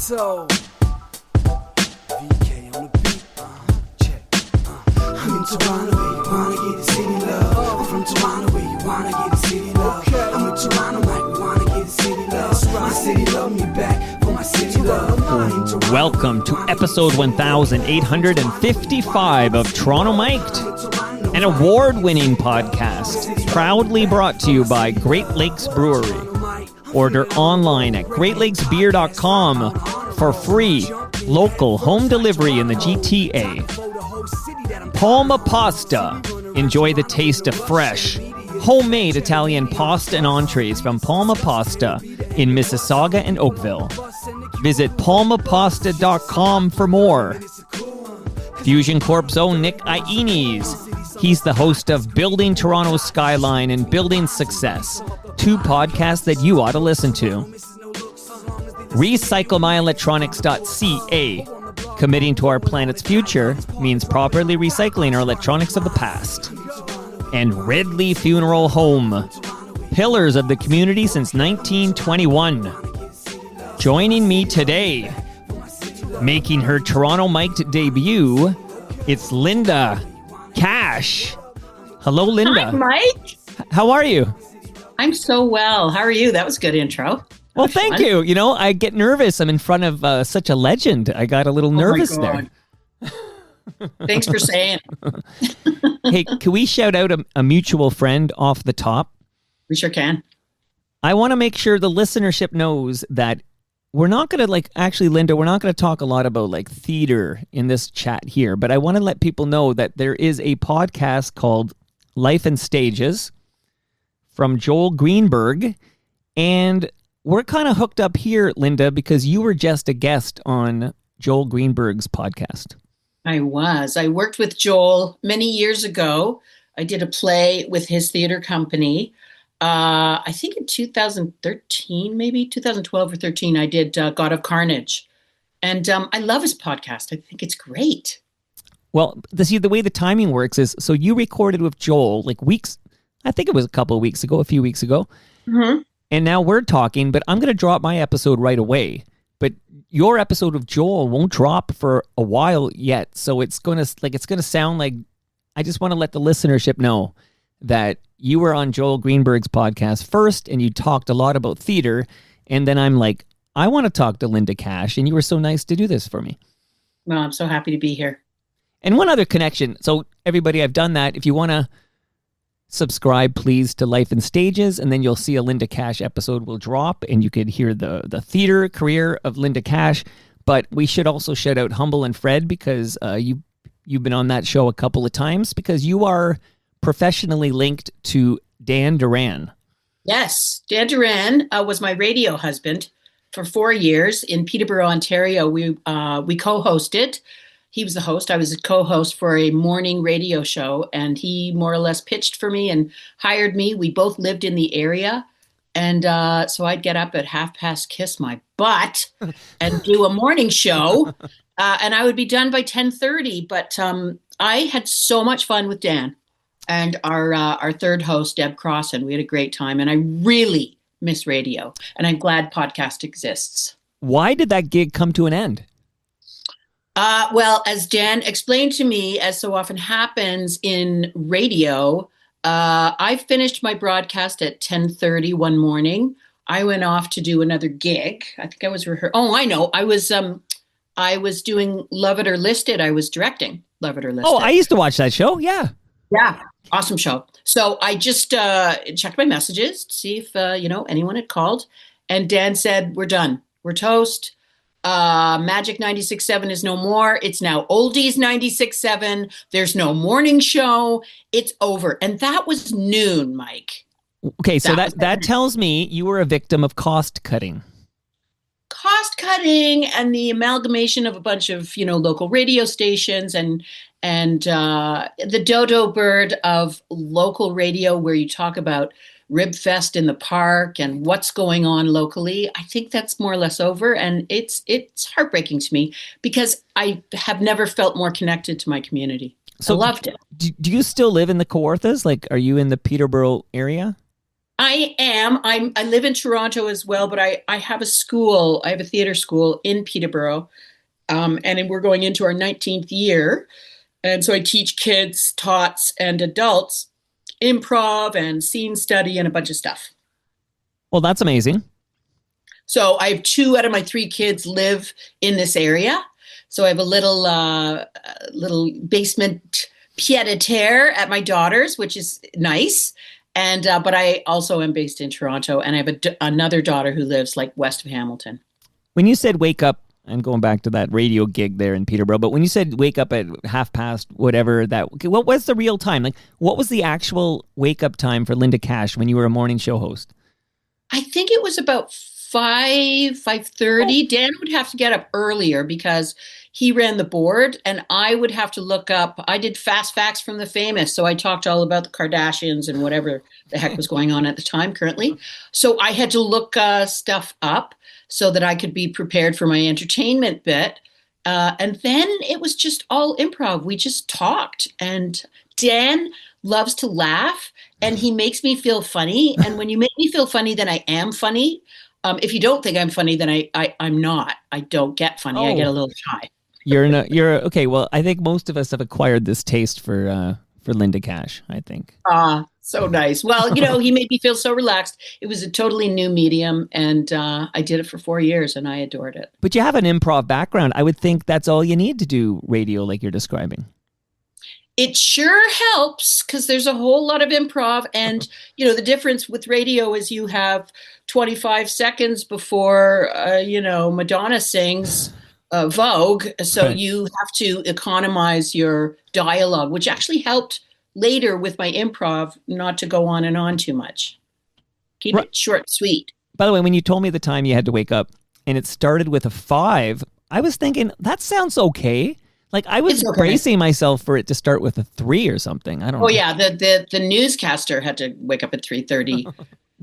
So, VK on the beat, check. I'm in Toronto, where you wanna get the city love. I'm from Toronto, where you wanna get the city love. I'm in Toronto, like we wanna get the city love. My city love me back for my city love. Welcome to episode 1855 of Toronto Mic'd, an award-winning podcast proudly brought to you by Great Lakes Brewery. Order online at greatlakesbeer.com for free local home delivery in the GTA. Palma Pasta. Enjoy the taste of fresh, homemade Italian pasta and entrees from Palma Pasta in Mississauga and Oakville. Visit palmapasta.com for more. Fusion Corp's own Nick Iones. He's the host of Building Toronto's Skyline and Building Success, two podcasts that you ought to listen to. RecycleMyElectronics.ca. Committing to our planet's future means properly recycling our electronics of the past. And Ridley Funeral Home. Pillars of the community since 1921. Joining me today, making her Toronto Mic'd debut, it's Linda Kash. Hello, Linda. Hi, Mike. How are you? I'm so well. How are you? That was a good intro. Well, thank you. You know, I get nervous. I'm in front of such a legend. I got a little nervous there. Thanks for saying. Hey, can we shout out a mutual friend off the top? We sure can. I want to make sure the listenership knows that we're not going to actually, Linda, we're not going to talk a lot about theater in this chat here, but I want to let people know that there is a podcast called Life and Stages from Joel Greenberg, and we're kind of hooked up here, Linda, because you were just a guest on Joel Greenberg's podcast. I was. I worked with Joel many years ago. I did a play with his theater company. I think in 2013, maybe 2012 or 13, I did God of Carnage. And I love his podcast. I think it's great. Well, the way the timing works is, so you recorded with Joel weeks, I think it was a few weeks ago. Mm-hmm. And now we're talking, but I'm going to drop my episode right away. But your episode of Joel won't drop for a while yet. So it's going to sound like, I just want to let the listenership know that you were on Joel Greenberg's podcast first and you talked a lot about theater. And then I'm like, I want to talk to Linda Kash. And you were so nice to do this for me. Well, I'm so happy to be here. And one other connection. So everybody, I've done that. If you want to subscribe, please, to Life and Stages, and then you'll see a Linda Kash episode will drop, and you could hear the theater career of Linda Kash. But we should also shout out Humble and Fred, because you've been on that show a couple of times, because you are professionally linked to Dan Duran. Yes, Dan Duran was my radio husband for 4 years in Peterborough, Ontario. We co-hosted. He was the host. I was a co-host for a morning radio show, and he more or less pitched for me and hired me. We both lived in the area, and so I'd get up at 1:30, kiss my butt, and do a morning show, and I would be done by 10:30. But I had so much fun with Dan and our third host, Deb Crossan. We had a great time, and I really miss radio, and I'm glad podcast exists. Why did that gig come to an end? Well, as Dan explained to me, as so often happens in radio, I finished my broadcast at 10:30 one morning. I went off to do another gig. I think I was rehearsing. Oh, I know. I was doing Love It or List It. I was directing Love It or List It. Oh, I used to watch that show. Yeah. Yeah. Awesome show. So I just checked my messages to see if, anyone had called. And Dan said, we're done. We're toast. Magic 96.7 is no more. It's now Oldies 96.7. There's no morning show. It's over. And that was noon, Mike. Okay, so that tells me you were a victim of cost cutting. Cost cutting and the amalgamation of a bunch of, local radio stations and the dodo bird of local radio, where you talk about Rib Fest in the park and what's going on locally. I think that's more or less over, and it's heartbreaking to me because I have never felt more connected to my community. So I loved it. Do you still live in the Kawarthas? Are you in the Peterborough area? I am. I live in Toronto as well, but I have a school. I have a theater school in Peterborough, and we're going into our 19th year. And so I teach kids, tots, and adults improv and scene study and a bunch of stuff. Well, that's amazing. So I have two out of my three kids live in this area. So I have a little basement pied-à-terre at my daughter's, which is nice. And but I also am based in Toronto, and I have another daughter who lives like west of Hamilton. When you said wake up, and going back to that radio gig there in Peterborough, but when you said wake up at 1:30, whatever that, okay, what was the real time? Like, what was the actual wake up time for Linda Kash when you were a morning show host? I think it was about 5:30. Dan would have to get up earlier because he ran the board, and I would have to look up. I did fast facts from the famous, so I talked all about the Kardashians and whatever the heck was going on at the time currently. So I had to look stuff up so that I could be prepared for my entertainment bit. And then it was just all improv. We just talked, and Dan loves to laugh, and he makes me feel funny. And when you make me feel funny, then I am funny. If you don't think I'm funny, then I'm not. I don't get funny. I get a little shy. You're okay. Well, I think most of us have acquired this taste for Linda Kash, I think. So nice. Well, he made me feel so relaxed. It was a totally new medium, and I did it for 4 years, and I adored it. But you have an improv background. I would think that's all you need to do radio like you're describing. It sure helps because there's a whole lot of improv. And, the difference with radio is you have 25 seconds before, Madonna sings Vogue. So Right. you have to economize your dialogue, which actually helped later with my improv not to go on and on too much. Keep it short and sweet. By the way, when you told me the time you had to wake up and it started with a 5, I was thinking, that sounds okay. Like I was bracing myself for it to start with a 3 or something. I don't know. Oh yeah, the newscaster had to wake up at 3:30.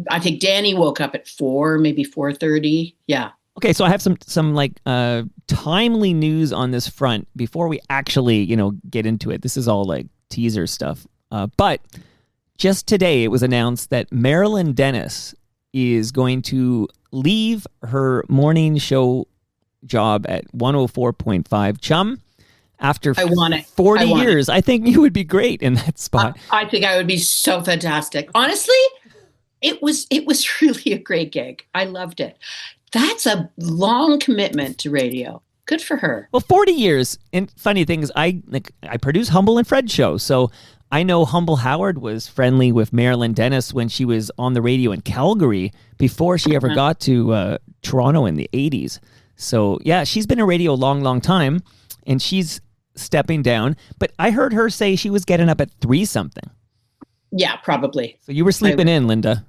I think Danny woke up at 4, maybe 4:30. Yeah. Okay, so I have some like timely news on this front before we actually, get into it. This is all like teaser stuff. But just today it was announced that Marilyn Dennis is going to leave her morning show job at 104.5 Chum. After 40 years, I think you would be great in that spot. I think I would be so fantastic. Honestly, it was really a great gig. I loved it. That's a long commitment to radio. Good for her. Well, 40 years. And funny thing is, I produce Humble and Fred show, so I know Humble Howard was friendly with Marilyn Dennis when she was on the radio in Calgary before she ever got to Toronto in the 80s. So yeah, she's been in radio a long, long time, and she's stepping down. But I heard her say she was getting up at 3 something. Yeah, probably. So you were sleeping in, Linda.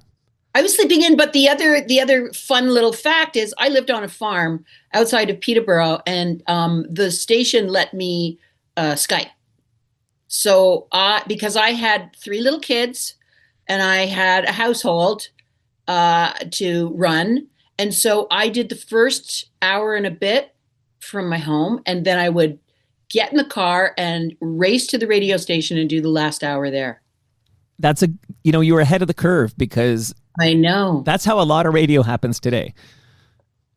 I was sleeping in, but the other fun little fact is I lived on a farm outside of Peterborough, and the station let me Skype. So because I had 3 little kids and I had a household to run, and so I did the first hour and a bit from my home, and then I would get in the car and race to the radio station and do the last hour there. That's you were ahead of the curve because I know. That's how a lot of radio happens today.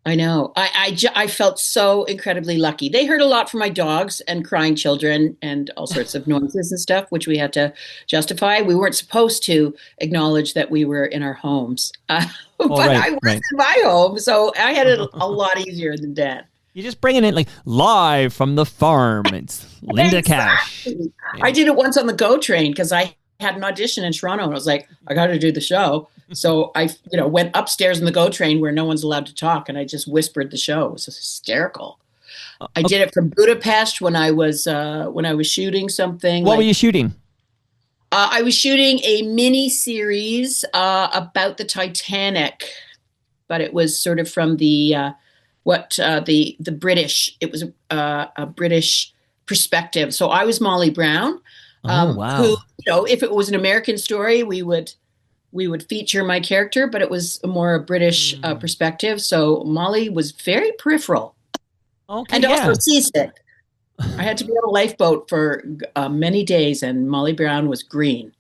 I know. I felt so incredibly lucky. They heard a lot from my dogs and crying children and all sorts of noises and stuff, which we had to justify. We weren't supposed to acknowledge that we were in our homes. But I was in my home, so I had it a lot easier than Dad. You're just bringing it like live from the farm. It's Linda Kash. Yeah. I did it once on the GO train because I had an audition in Toronto, and I was like, I got to do the show. So I, went upstairs in the GO train where no one's allowed to talk, and I just whispered the show. It was hysterical. I did it from Budapest when I was shooting something. What were you shooting? I was shooting a mini series about the Titanic, but it was sort of from the British. It was a British perspective. So I was Molly Brown. Wow. Who, if it was an American story, we would feature my character, but it was more a British perspective. So Molly was very peripheral, and also seasick. I had to be on a lifeboat for many days, and Molly Brown was green.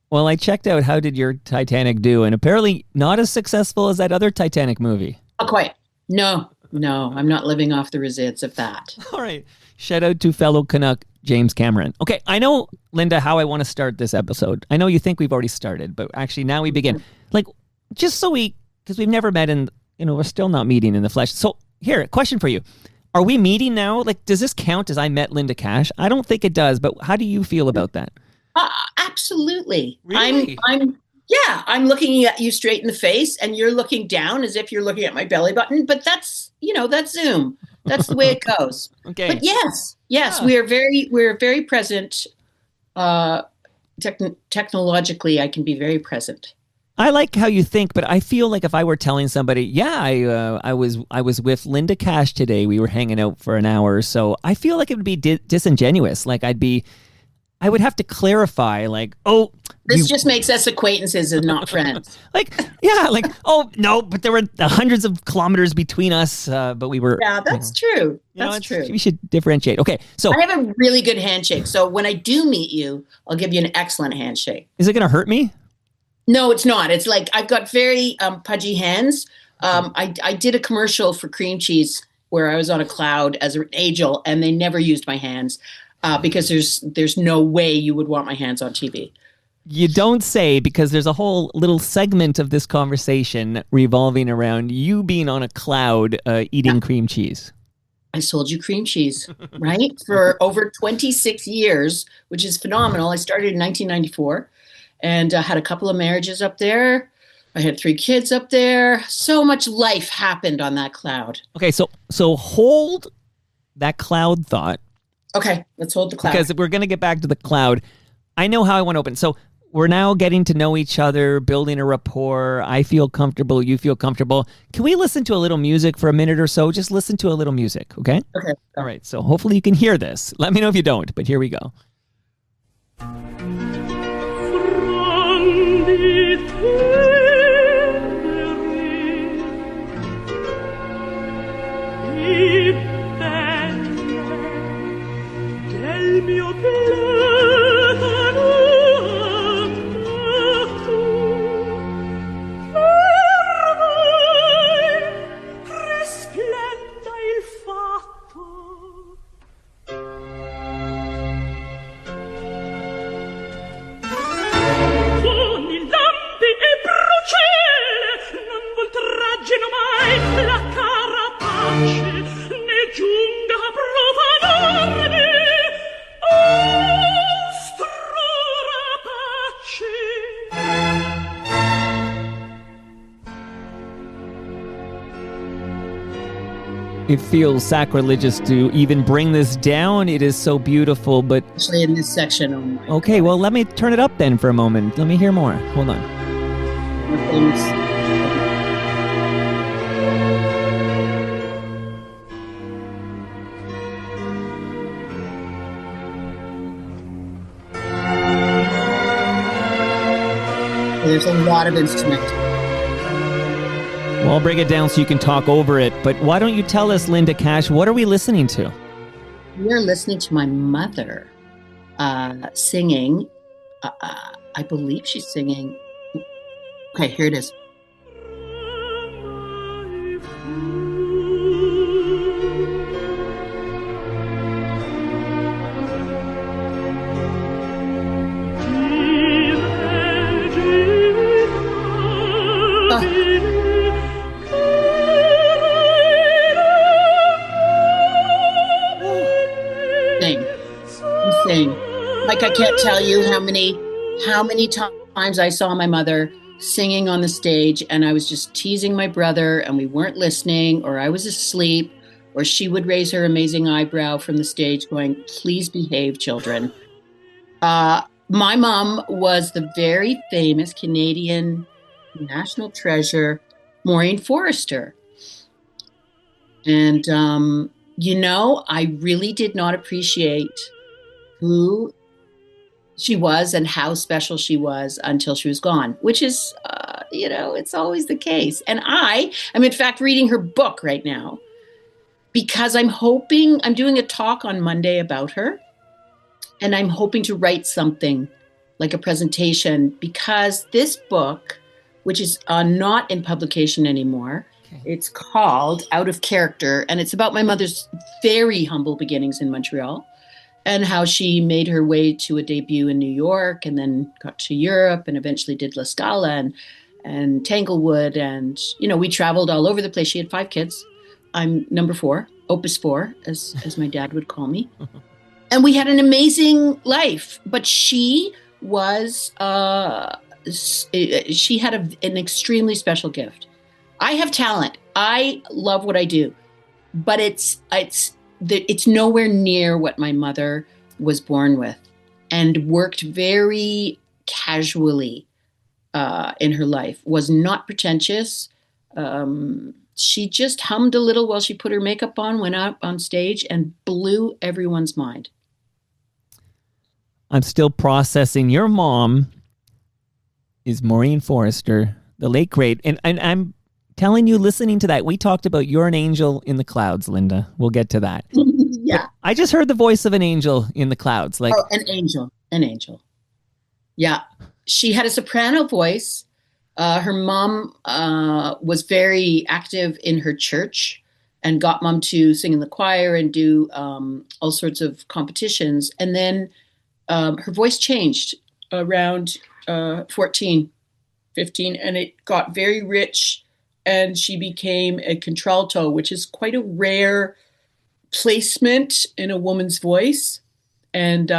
Well, I checked out How Did Your Titanic Do, and apparently not as successful as that other Titanic movie. Not quite. No, I'm not living off the resids of that. All right. Shout out to fellow Canuck James Cameron. Okay, I know, Linda, how I want to start this episode. I know you think we've already started, but actually now we begin. Like, just so because we've never met and, we're still not meeting in the flesh. So here, a question for you. Are we meeting now? Like, does this count as I met Linda Kash? I don't think it does, but how do you feel about that? Absolutely. Really? I'm looking at you straight in the face and you're looking down as if you're looking at my belly button, but that's Zoom. That's the way it goes. Okay. But yes, we're very present. Technologically, I can be very present. I like how you think, but I feel like if I were telling somebody, I was with Linda Kash today. We were hanging out for an hour or so. I feel like it would be disingenuous. Like I would have to clarify, like, oh, this just makes us acquaintances and not friends. Oh no, but there were hundreds of kilometers between us, but we were. Yeah, that's true. That's true. We should differentiate. Okay, so I have a really good handshake. So when I do meet you, I'll give you an excellent handshake. Is it going to hurt me? No, it's not. It's like I've got very pudgy hands. I did a commercial for cream cheese where I was on a cloud as an angel, and they never used my hands. Because there's no way you would want my hands on TV. You don't say, because there's a whole little segment of this conversation revolving around you being on a cloud eating cream cheese. I sold you cream cheese, right? For over 26 years, which is phenomenal. I started in 1994 and had a couple of marriages up there. I had 3 kids up there. So much life happened on that cloud. Okay, so hold that cloud thought. Okay, let's hold the cloud. Because we're going to get back to the cloud. I know how I want to open. So we're now getting to know each other, building a rapport. I feel comfortable. You feel comfortable. Can we listen to a little music for a minute or so? Just listen to a little music, okay? Okay. All right. So hopefully you can hear this. Let me know if you don't, but here we go. It feels sacrilegious to even bring this down. It is so beautiful, but... Especially in this section. Oh my okay, well, let me turn it up then for a moment. Let me hear more. Hold on. There's a lot of instrument. Well, I'll break it down so you can talk over it. But why don't you tell us, Linda Kash, what are we listening to? We're listening to my mother singing. I believe she's singing. Okay, here it is. Like, I can't tell you how many times I saw my mother singing on the stage and I was just teasing my brother and we weren't listening, or I was asleep, or she would raise her amazing eyebrow from the stage going, "Please behave, children." My mom was the very famous Canadian national treasure, Maureen Forrester. And, I really did not appreciate who she was and how special she was until she was gone, which is, it's always the case. And I'm in fact reading her book right now because I'm doing a talk on Monday about her, and I'm hoping to write something like a presentation, because this book, which is not in publication anymore, it's called Out of Character, and it's about my mother's very humble beginnings in Montreal and how she made her way to a debut in New York and then got to Europe and eventually did La Scala and Tanglewood. And, we traveled all over the place. She had 5 kids. I'm number 4, Opus 4, as my dad would call me. And we had an amazing life, but she was, she had an extremely special gift. I have talent. I love what I do, but it's nowhere near what my mother was born with, and worked very casually in her life, was not pretentious. She just hummed a little while she put her makeup on, went out on stage, and blew everyone's mind. I'm still processing. Your mom is Maureen Forrester, the late great. And I'm telling you, listening to that, we talked about You're an Angel in the Clouds, Linda. We'll get to that. Yeah. But I just heard the voice of an angel in the clouds. Like, an angel. Yeah. She had a soprano voice. Her mom was very active in her church and got mom to sing in the choir and do all sorts of competitions. And then her voice changed around 14, 15, and it got very rich, and she became a contralto, which is quite a rare placement in a woman's voice. And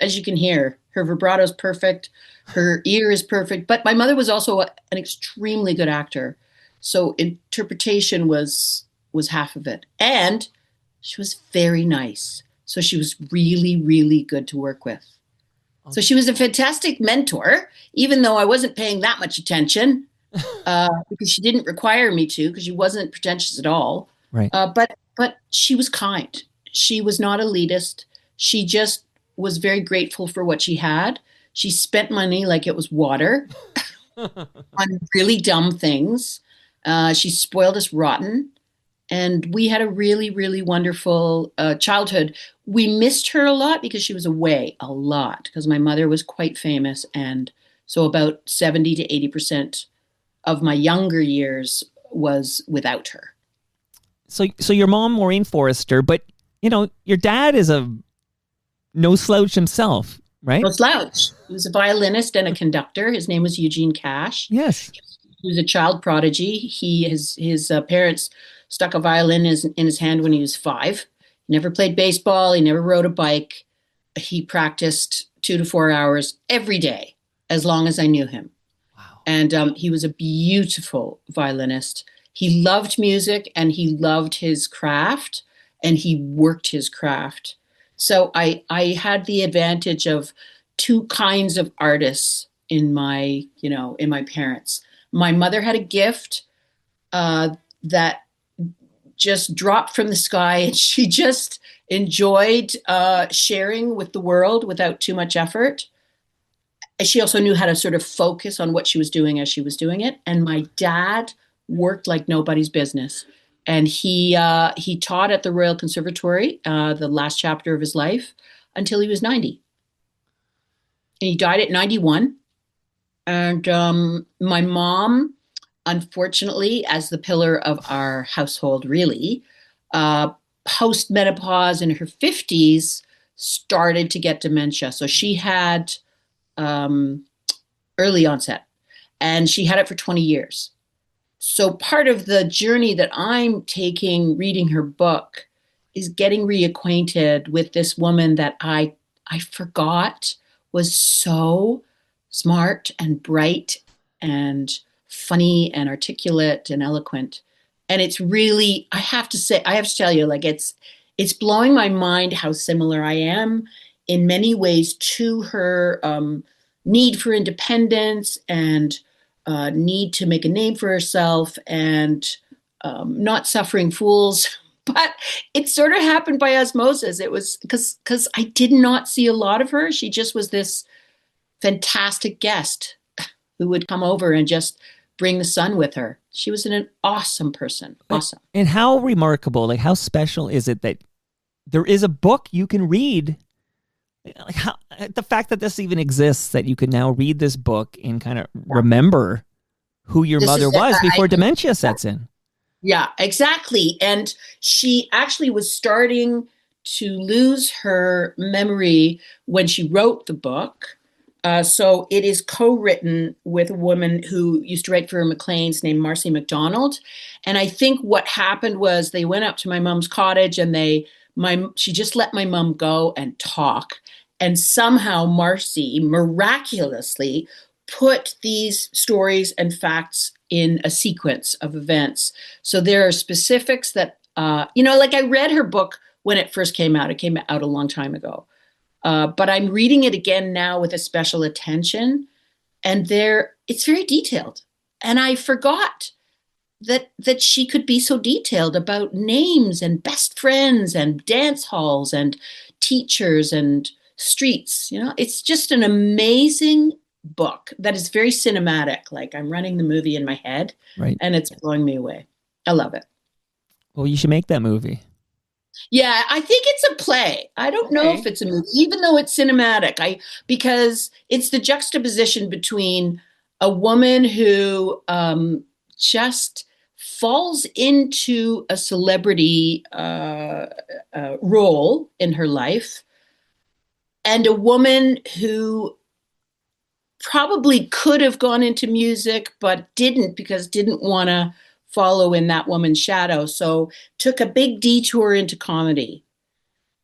as you can hear, her vibrato is perfect, her ear is perfect, but my mother was also an extremely good actor. So interpretation was half of it. And she was very nice. So she was really, really good to work with. So she was a fantastic mentor, even though I wasn't paying that much attention, because she didn't require me to, because she wasn't pretentious at all. Right. But she was kind. She was not elitist. She just was very grateful for what she had. She spent money like it was water on really dumb things. She spoiled us rotten. And we had a really, really wonderful childhood. We missed her a lot because she was away a lot, because my mother was quite famous. And so about 70 to 80% of my younger years was without her. So your mom, Maureen Forrester, but, your dad is a no slouch himself, right? No slouch. He was a violinist and a conductor. His name was Eugene Kash. Yes. He was a child prodigy. His parents stuck a violin in his hand when he was 5. He never played baseball. He never rode a bike. He practiced 2 to 4 hours every day, as long as I knew him. Wow. And he was a beautiful violinist. He loved music, and he loved his craft, and he worked his craft. So I had the advantage of 2 kinds of artists in my parents. My mother had a gift that just dropped from the sky, and she just enjoyed sharing with the world without too much effort. She also knew how to sort of focus on what she was doing as she was doing it. And my dad worked like nobody's business. And he taught at the Royal Conservatory, the last chapter of his life, until he was 90. And he died at 91. And my mom, unfortunately, as the pillar of our household, really, post-menopause in her 50s, started to get dementia. So she had early onset, and she had it for 20 years. So part of the journey that I'm taking reading her book is getting reacquainted with this woman that I forgot was so smart and bright and funny and articulate and eloquent. And it's really, I have to tell you, like, it's blowing my mind how similar I am in many ways to her need for independence and need to make a name for herself and not suffering fools. But it sort of happened by osmosis. It was because I did not see a lot of her. She just was this fantastic guest who would come over and just bring the sun with her. She was an awesome person. Awesome. And how remarkable, like how special is it that there is a book you can read Like how, the fact that this even exists, that you can now read this book and kind of remember who your This mother is was before dementia sets in. Yeah, exactly. And she actually was starting to lose her memory when she wrote the book. So it is co-written with a woman who used to write for Maclean's named Marcy McDonald. And I think what happened was they went up to my mom's cottage and she just let my mom go and talk. And somehow Marcy miraculously put these stories and facts in a sequence of events. So there are specifics that, like I read her book when it first came out. It came out a long time ago. But I'm reading it again now with a special attention. And it's very detailed. And I forgot that she could be so detailed about names and best friends and dance halls and teachers and streets. It's just an amazing book that is very cinematic. Like I'm running the movie in my head, right? And it's blowing me away. I love it. Well, you should make that movie. Yeah, I think it's a play. I don't know if it's a movie, even though it's cinematic. Because it's the juxtaposition between a woman who just falls into a celebrity role in her life, and a woman who probably could have gone into music, but didn't want to follow in that woman's shadow. So took a big detour into comedy,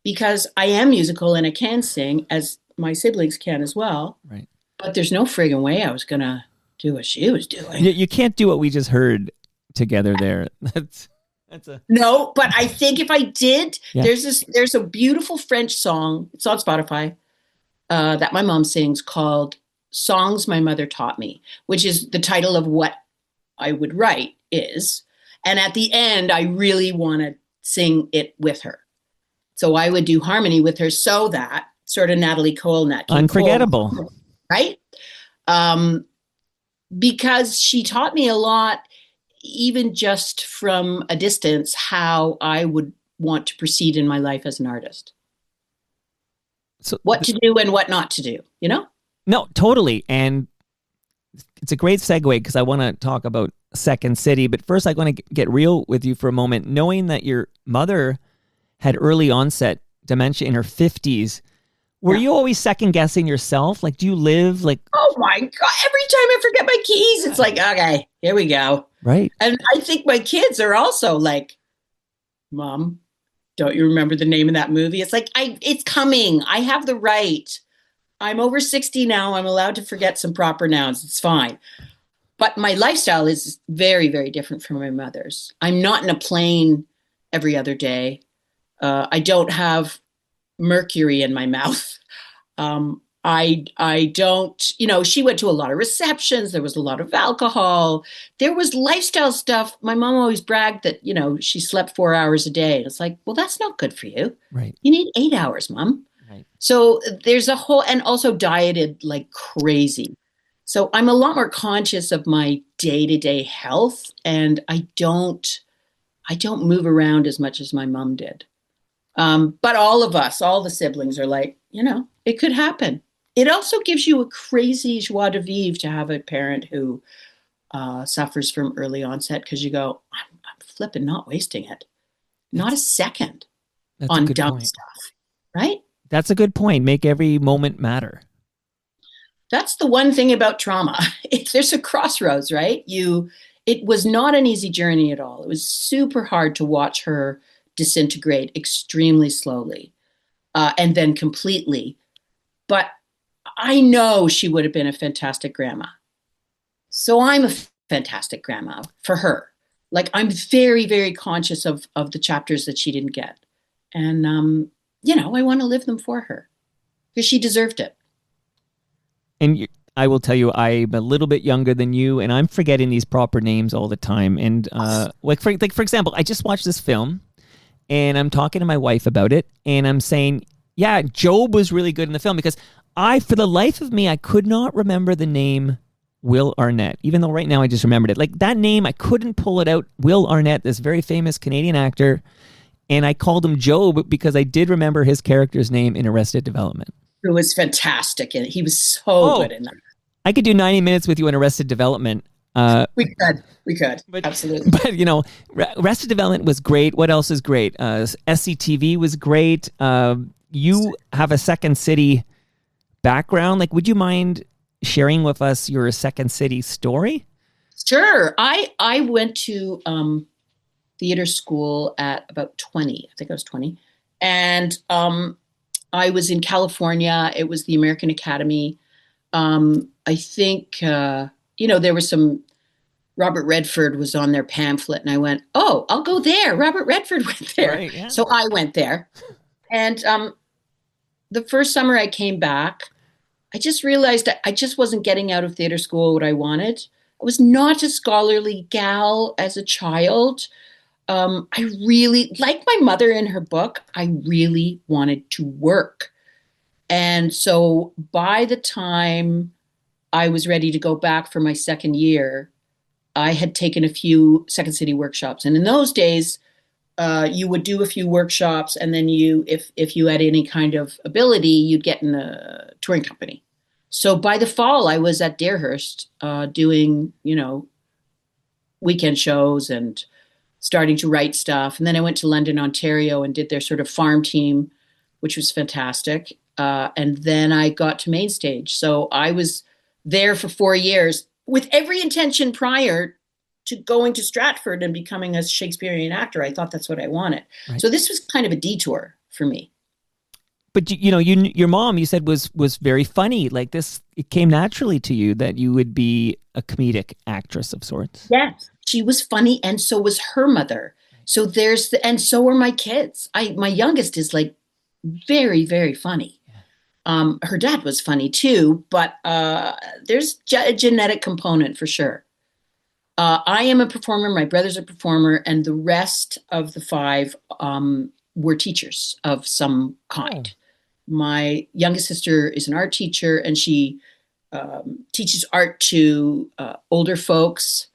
because I am musical and I can sing, as my siblings can as well. Right. But there's no friggin' way I was going to do what she was doing. You can't do what we just heard together there. No, but I think if I did, there's a beautiful French song. It's on Spotify that my mom sings called Songs My Mother Taught Me, which is the title of what I would write is. And at the end, I really want to sing it with her. So I would do harmony with her, so that sort of Natalie Cole, Nat King Unforgettable. Cole, right? Because she taught me a lot, even just from a distance, how I would want to proceed in my life as an artist. So what to do and what not to do, No, totally. And it's a great segue, because I want to talk about Second City. But first, I want to get real with you for a moment. Knowing that your mother had early onset dementia in her 50s, were you always second guessing yourself? Like, do you live like... Oh my God, every time I forget my keys, it's like, okay, here we go. Right. And I think my kids are also like, Mom, don't you remember the name of that movie? It's like, it's coming. I have the right. I'm over 60 now. I'm allowed to forget some proper nouns. It's fine. But my lifestyle is very, very different from my mother's. I'm not in a plane every other day. I don't have mercury in my mouth. I don't, she went to a lot of receptions. There was a lot of alcohol. There was lifestyle stuff. My mom always bragged that, she slept 4 hours a day. It's like, well, that's not good for you. Right. You need 8 hours, Mom. Right. So there's a whole, and also dieted like crazy. So I'm a lot more conscious of my day-to-day health, and I don't move around as much as my mom did. But all of us, all the siblings are like, it could happen. It also gives you a crazy joie de vivre to have a parent who suffers from early onset, because you go, I'm flipping not wasting it. Not a second on dumb stuff, right? That's a good point. Make every moment matter. That's the one thing about trauma. There's a crossroads, right? It was not an easy journey at all. It was super hard to watch her disintegrate extremely slowly, and then completely. But I know she would have been a fantastic grandma. So I'm a fantastic grandma for her. Like, I'm very, very conscious of the chapters that she didn't get. And, I want to live them for her, because she deserved it. And I will tell you, I'm a little bit younger than you, and I'm forgetting these proper names all the time. And for example, I just watched this film, and I'm talking to my wife about it, and I'm saying, yeah, Job was really good in the film, because for the life of me, I could not remember the name Will Arnett, even though right now I just remembered it. Like, that name, I couldn't pull it out. Will Arnett, this very famous Canadian actor, and I called him Job because I did remember his character's name in Arrested Development. who was fantastic, and he was so Oh. good in that. I could do 90 minutes with you on Arrested Development. We could, But, absolutely. But, Arrested Development was great. What else is great? SCTV was great. You have a Second City background. Like, would you mind sharing with us your Second City story? Sure. I went to theater school at about 20. I think I was 20. And I was in California. It was the American Academy. I think, there was some, Robert Redford was on their pamphlet, and I went, oh, I'll go there. Robert Redford went there. Right, yeah. So I went there. And the first summer I came back, I just realized that I just wasn't getting out of theater school what I wanted. I was not a scholarly gal as a child. I really, like my mother in her book, I really wanted to work. And so by the time I was ready to go back for my second year, I had taken a few Second City workshops. And in those days, you would do a few workshops, and then if you had any kind of ability, you'd get in a touring company. So by the fall, I was at Darehurst doing, weekend shows and starting to write stuff. And then I went to London, Ontario, and did their sort of farm team, which was fantastic. And then I got to main stage. So I was there for 4 years with every intention prior to going to Stratford and becoming a Shakespearean actor. I thought that's what I wanted. Right. So this was kind of a detour for me. But your mom, you said, was very funny. Like this, it came naturally to you that you would be a comedic actress of sorts. Yes, she was funny, and so was her mother. So and so are my kids. My youngest is like very, very funny. Her dad was funny too, but there's a genetic component for sure. I am a performer. My brother's a performer, and the rest of the 5 were teachers of some kind. Oh. My youngest sister is an art teacher, and she teaches art to older folks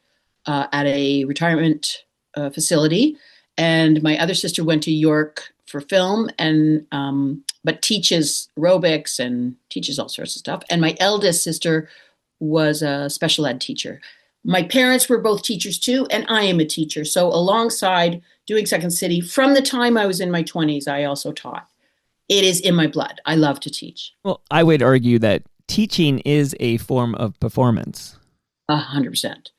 at a retirement facility. And my other sister went to York for film, and but teaches aerobics and teaches all sorts of stuff. And my eldest sister was a special ed teacher. My parents were both teachers too, and I am a teacher. So alongside doing Second City, from the time I was in my 20s, I also taught. It is in my blood. I love to teach. Well, I would argue that teaching is a form of performance. 100%.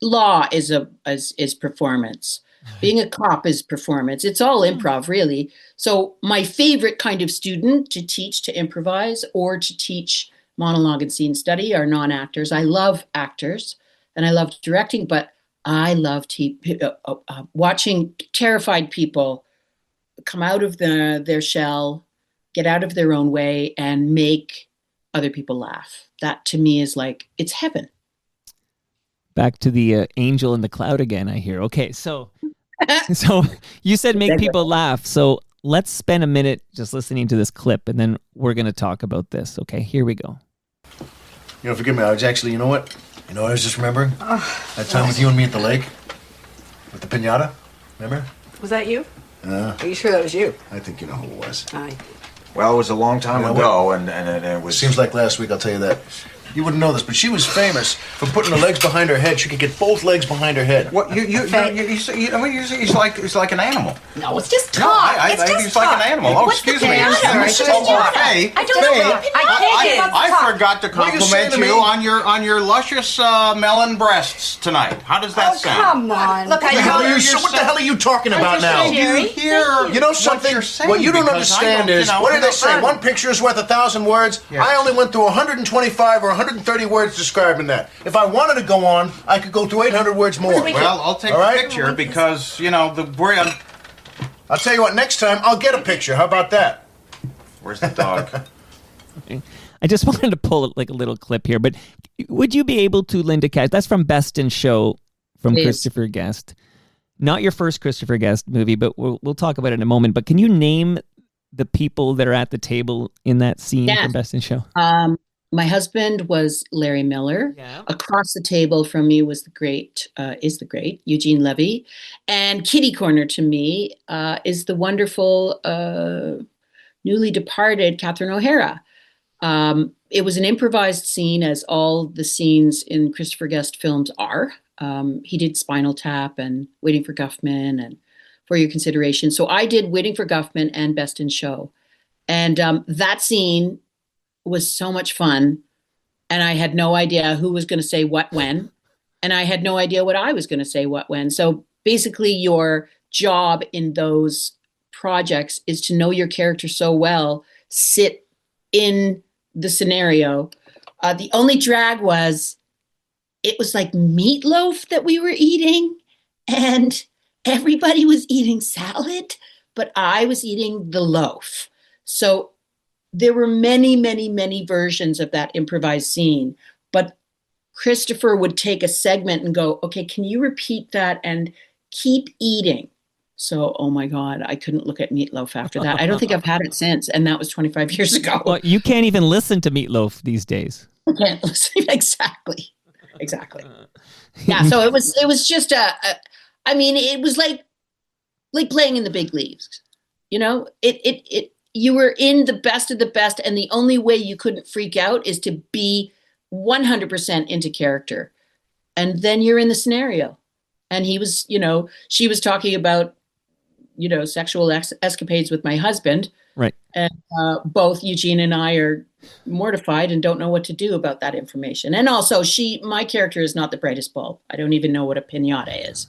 Law is performance. Being a cop is performance. It's all improv, really. So my favorite kind of student to teach, to improvise, or to teach monologue and scene study are non-actors. I love actors, and I love directing, but I love watching terrified people come out of their shell, get out of their own way, and make other people laugh. That to me is like, it's heaven. Back to the angel in the cloud again, I hear. Okay, so you said make people laugh. So let's spend a minute just listening to this clip, and then we're going to talk about this. Okay, here we go. Forgive me, I was actually, you know what I was just remembering? That time with you and me at the lake with the piñata, remember? Was that you? Are you sure that was you? I think you know who it was. Aye. Well, it was a long time ago, and it was... Seems like last week, I'll tell you that. You wouldn't know this, but she was famous for putting her legs behind her head. She could get both legs behind her head. What? He's like an animal. No, it's just talk. No, I think he's like an animal. Oh, excuse me. Faye, I forgot to compliment you on your luscious melon breasts tonight. How does that sound? Come on. Look, What the hell are you talking about now? You know something? What you don't understand is, what do they say? One picture is worth 1,000 words. Yeah. I only went through 125 or 130 words describing that. If I wanted to go on, I could go through 800 words more. Well, I'll take a picture because, the brand... I'll tell you what, next time, I'll get a picture. How about that? Where's the dog? I just wanted to pull like a little clip here, but would you be able to, Linda Kash, that's from Best in Show from Christopher Guest. Not your first Christopher Guest movie, but we'll talk about it in a moment. But can you name the people that are at the table in that scene from Best in Show? My husband was Larry Miller. Yeah. Across the table from me was the great Eugene Levy. And kitty corner to me is the wonderful newly departed Catherine O'Hara. It was an improvised scene, as all the scenes in Christopher Guest films are. He did Spinal Tap and Waiting for Guffman and For Your Consideration. So I did Waiting for Guffman and Best in Show. And that scene was so much fun. And I had no idea who was going to say what when. And I had no idea what I was going to say what when. So basically your job in those projects is to know your character so well, sit in the scenario. The only drag was, it was like meatloaf that we were eating, and everybody was eating salad, but I was eating the loaf. So there were many, many, many versions of that improvised scene, but Christopher would take a segment and go, okay, can you repeat that and keep eating? So, oh my God, I couldn't look at Meatloaf after that. I don't think I've had it since, and that was 25 years ago. Well, you can't even listen to Meatloaf these days. I can't listen. Exactly. Yeah, so it was just I mean, it was like playing in the big leagues. You know, you were in the best of the best, and the only way you couldn't freak out is to be 100% into character. And then you're in the scenario. And he was, she was talking about, sexual escapades with my husband. Right. And both Eugene and I are mortified and don't know what to do about that information. And also my character is not the brightest bulb. I don't even know what a piñata is.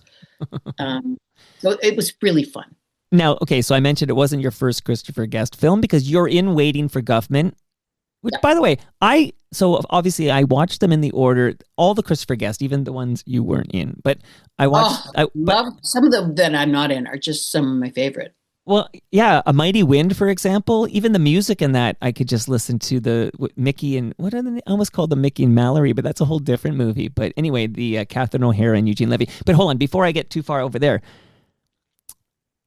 So it was really fun. Now, okay, so I mentioned it wasn't your first Christopher Guest film because you're in Waiting for Guffman, which, by the way, so obviously I watched them in the order, all the Christopher Guest, even the ones you weren't in, but I watched... some of them that I'm not in are just some of my favorite. Well, yeah, A Mighty Wind, for example, even the music in that, I could just listen to Mickey and, what are they, I almost called them Mickey and Mallory, but that's a whole different movie. But anyway, the Catherine O'Hara and Eugene Levy. But hold on, before I get too far over there,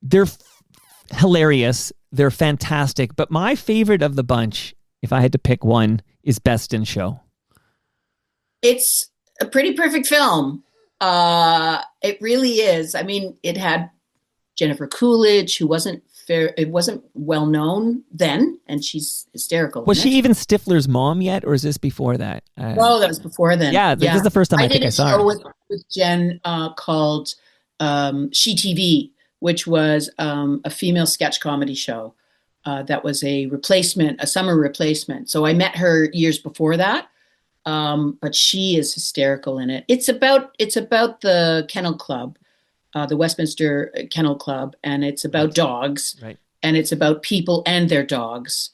they're hilarious, they're fantastic, but my favorite of the bunch, if I had to pick one, is Best in Show. It's a pretty perfect film. It really is. I mean, it had Jennifer Coolidge, who wasn't well known then, and she's hysterical. Was she even Stifler's mom yet, or is this before that? That was before then. Yeah, this is the first time I think I saw her. I did a show with Jen called She TV, which was a female sketch comedy show that was a summer replacement. So I met her years before that, but she is hysterical in it. It's about the Kennel Club, the Westminster Kennel Club, and it's about dogs, right? And it's about people and their dogs,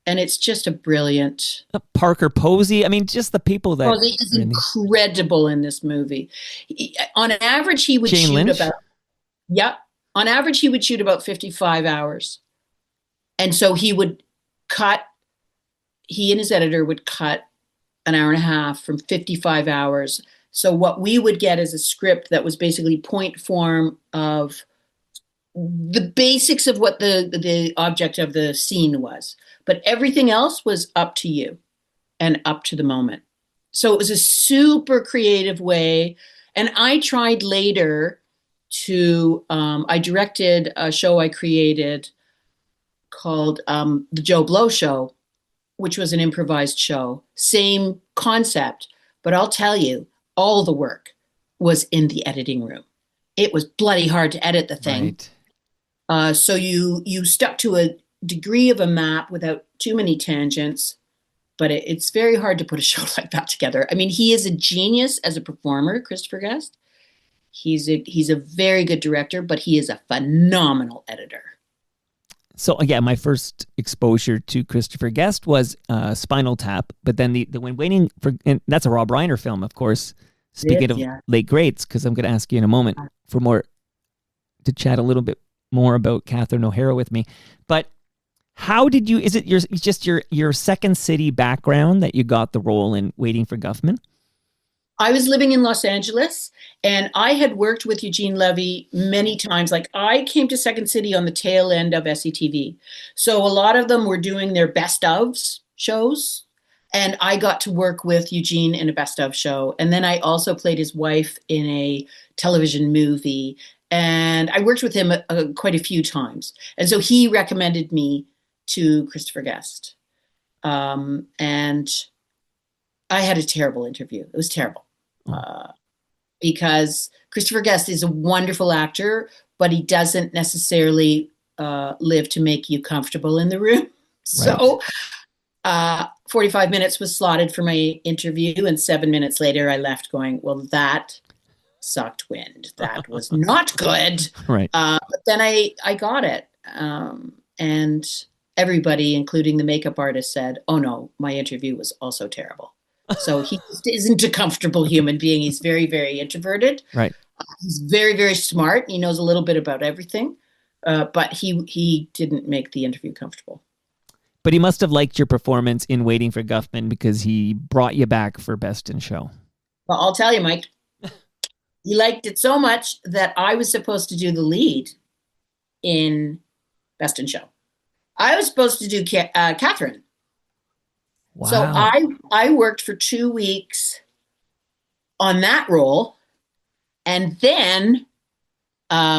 and it's just a brilliant. Parker Posey. I mean, just the people that Posey is incredible in this movie. On average, he would Jane shoot Lynch? On average, he would shoot about 55 hours. And so he and his editor would cut an hour and a half from 55 hours. So what we would get is a script that was basically point form of the basics of what the object of the scene was. But everything else was up to you and up to the moment. So it was a super creative way. And I tried later I directed a show I created called The Joe Blow Show, which was an improvised show. Same concept, but I'll tell you, all the work was in the editing room. It was bloody hard to edit the thing. Right. So you stuck to a degree of a map without too many tangents, but it's very hard to put a show like that together. I mean, he is a genius as a performer, Christopher Guest. He's a very good director, but he is a phenomenal editor. So yeah, my first exposure to Christopher Guest was Spinal Tap, but then the When Waiting for, and that's a Rob Reiner film, of course. Speaking of late greats, because I'm going to ask you in a moment to chat a little bit more about Catherine O'Hara with me. But how did you? Is it your Second City background that you got the role in Waiting for Guffman? I was living in Los Angeles, and I had worked with Eugene Levy many times. Like, I came to Second City on the tail end of SCTV. So a lot of them were doing their best ofs shows, and I got to work with Eugene in a best of show. And then I also played his wife in a television movie, and I worked with him quite a few times. And so he recommended me to Christopher Guest. And I had a terrible interview. It was terrible. Because Christopher Guest is a wonderful actor, but he doesn't necessarily live to make you comfortable in the room. So 45 minutes was slotted for my interview, and 7 minutes later I left going, well, that sucked wind. That was not good. Right. But then I got it. And everybody, including the makeup artist, said, oh no, my interview was also terrible. So he just isn't a comfortable human being. He's very, very introverted. Right. He's very, very smart. He knows a little bit about everything. But he didn't make the interview comfortable. But he must have liked your performance in Waiting for Guffman because he brought you back for Best in Show. Well, I'll tell you, Mike, he liked it so much that I was supposed to do the lead in Best in Show. I was supposed to do Catherine. Wow. So I worked for 2 weeks on that role. And then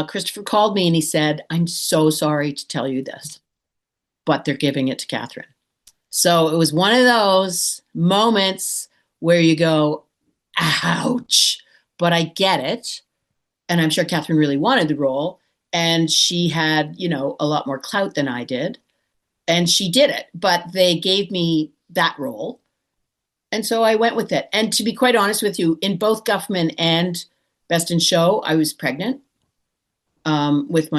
Christopher called me and he said, I'm so sorry to tell you this, but they're giving it to Catherine. So it was one of those moments where you go, ouch, but I get it. And I'm sure Catherine really wanted the role. And she had, a lot more clout than I did. And she did it. But they gave me that role. And so I went with it. And to be quite honest with you, in both Guffman and Best in Show, I was pregnant with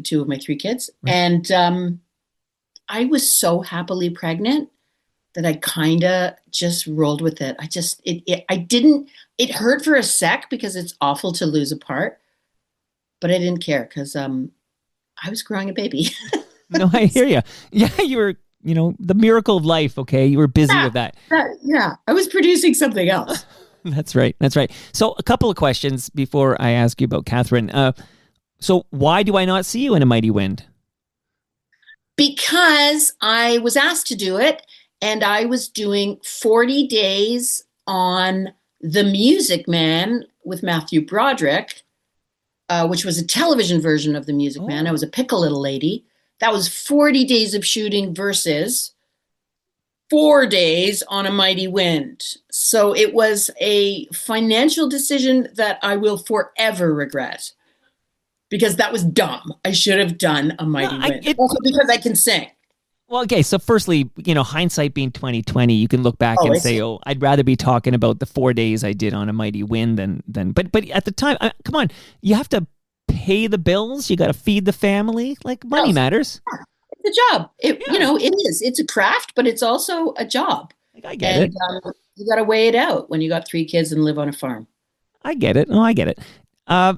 two of my 3 kids. Right. And I was so happily pregnant that I kind of just rolled with it. It hurt for a sec because it's awful to lose a part, but I didn't care because I was growing a baby. No, I hear you. Yeah, you were, the miracle of life, okay? You were busy with that. Yeah, I was producing something else. That's right. So a couple of questions before I ask you about Catherine. So why do I not see you in A Mighty Wind? Because I was asked to do it, and I was doing 40 days on The Music Man with Matthew Broderick, which was a television version of The Music Man. I was a pickle little lady. That was 40 days of shooting versus 4 days on A Mighty Wind. So it was a financial decision that I will forever regret because that was dumb. I should have done A Mighty Wind. Also because I can sing. Well, okay. So firstly, hindsight being 2020, you can look back and say, I'd rather be talking about the 4 days I did on A Mighty Wind than, but at the time, come on, you have to pay the bills. You got to feed the family. Like money matters. It's a job. It is. It's a craft, but it's also a job. I get it. You got to weigh it out when you got 3 kids and live on a farm. I get it. I get it.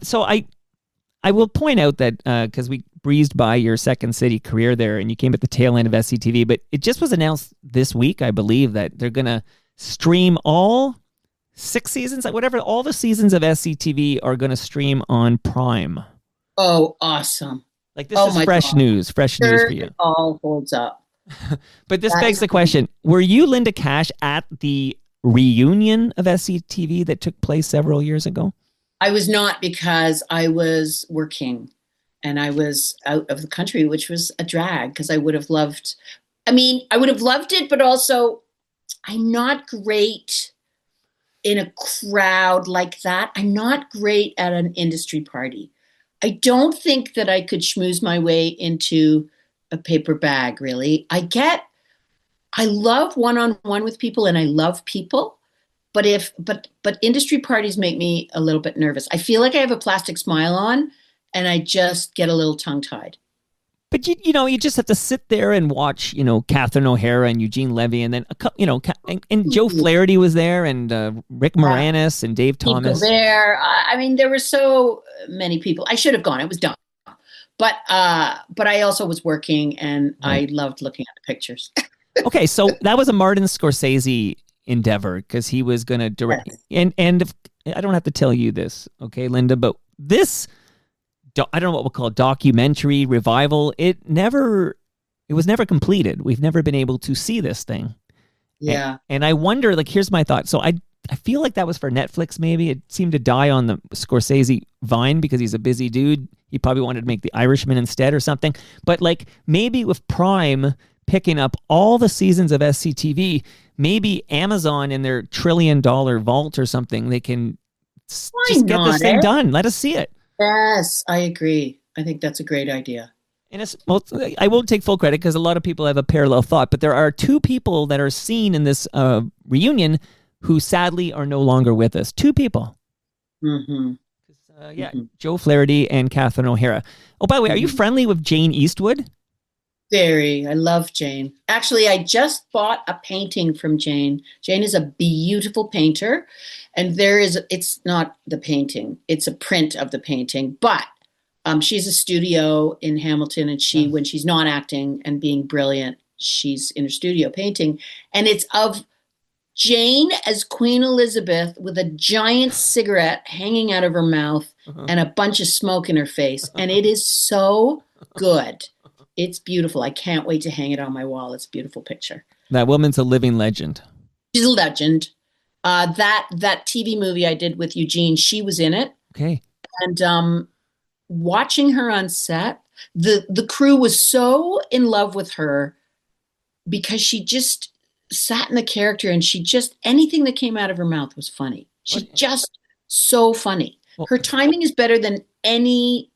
So I will point out that because we breezed by your Second City career there and you came at the tail end of SCTV, but it just was announced this week, I believe, that they're going to stream all 6 seasons, all the seasons of SCTV are going to stream on Prime. Oh, awesome. Like this is fresh news for you. It all holds up. But this begs the question, were you Linda Kash at the reunion of SCTV that took place several years ago? I was not because I was working and I was out of the country, which was a drag because I would have loved it, but also I'm not great in a crowd like that. I'm not great at an industry party. I don't think that I could schmooze my way into a paper bag, really. I love one-on-one with people and I love people, but industry parties make me a little bit nervous. I feel like I have a plastic smile on and I just get a little tongue-tied. But you just have to sit there and watch, Catherine O'Hara and Eugene Levy, and then and Joe Flaherty was there, and Rick Moranis and Dave Thomas. People there. There were so many people. I should have gone. It was dumb. But I also was working, and I loved looking at the pictures. Okay, so that was a Martin Scorsese endeavor because he was going to direct. Yes. And I don't have to tell you this, okay, Linda, but this. I don't know what we'll call it, documentary revival. It was never completed. We've never been able to see this thing. Yeah. And I wonder, here's my thought. So I feel like that was for Netflix, maybe. It seemed to die on the Scorsese vine because he's a busy dude. He probably wanted to make The Irishman instead or something. But maybe with Prime, picking up all the seasons of SCTV. Maybe Amazon in their $1 trillion vault or something, they can just get this thing done. Let us see it. Yes, I agree. I think that's a great idea. And well, I won't take full credit because a lot of people have a parallel thought, but there are two people that are seen in this reunion who sadly are no longer with us. Two people. Mm-hmm. Joe Flaherty and Catherine O'Hara. Oh, by the way, are you friendly with Jane Eastwood? Very. I love Jane. Actually, I just bought a painting from Jane. Jane is a beautiful painter, and it's not the painting, it's a print of the painting, but she's a studio in Hamilton, and when she's not acting and being brilliant, she's in her studio painting, and it's of Jane as Queen Elizabeth with a giant cigarette hanging out of her mouth and a bunch of smoke in her face, and it is so good. It's beautiful. I can't wait to hang it on my wall. It's a beautiful picture. That woman's a living legend. She's a legend. That TV movie I did with Eugene, she was in it. Okay. And watching her on set, the crew was so in love with her because she just sat in the character, and anything that came out of her mouth was funny. She's just so funny. Her timing is better than any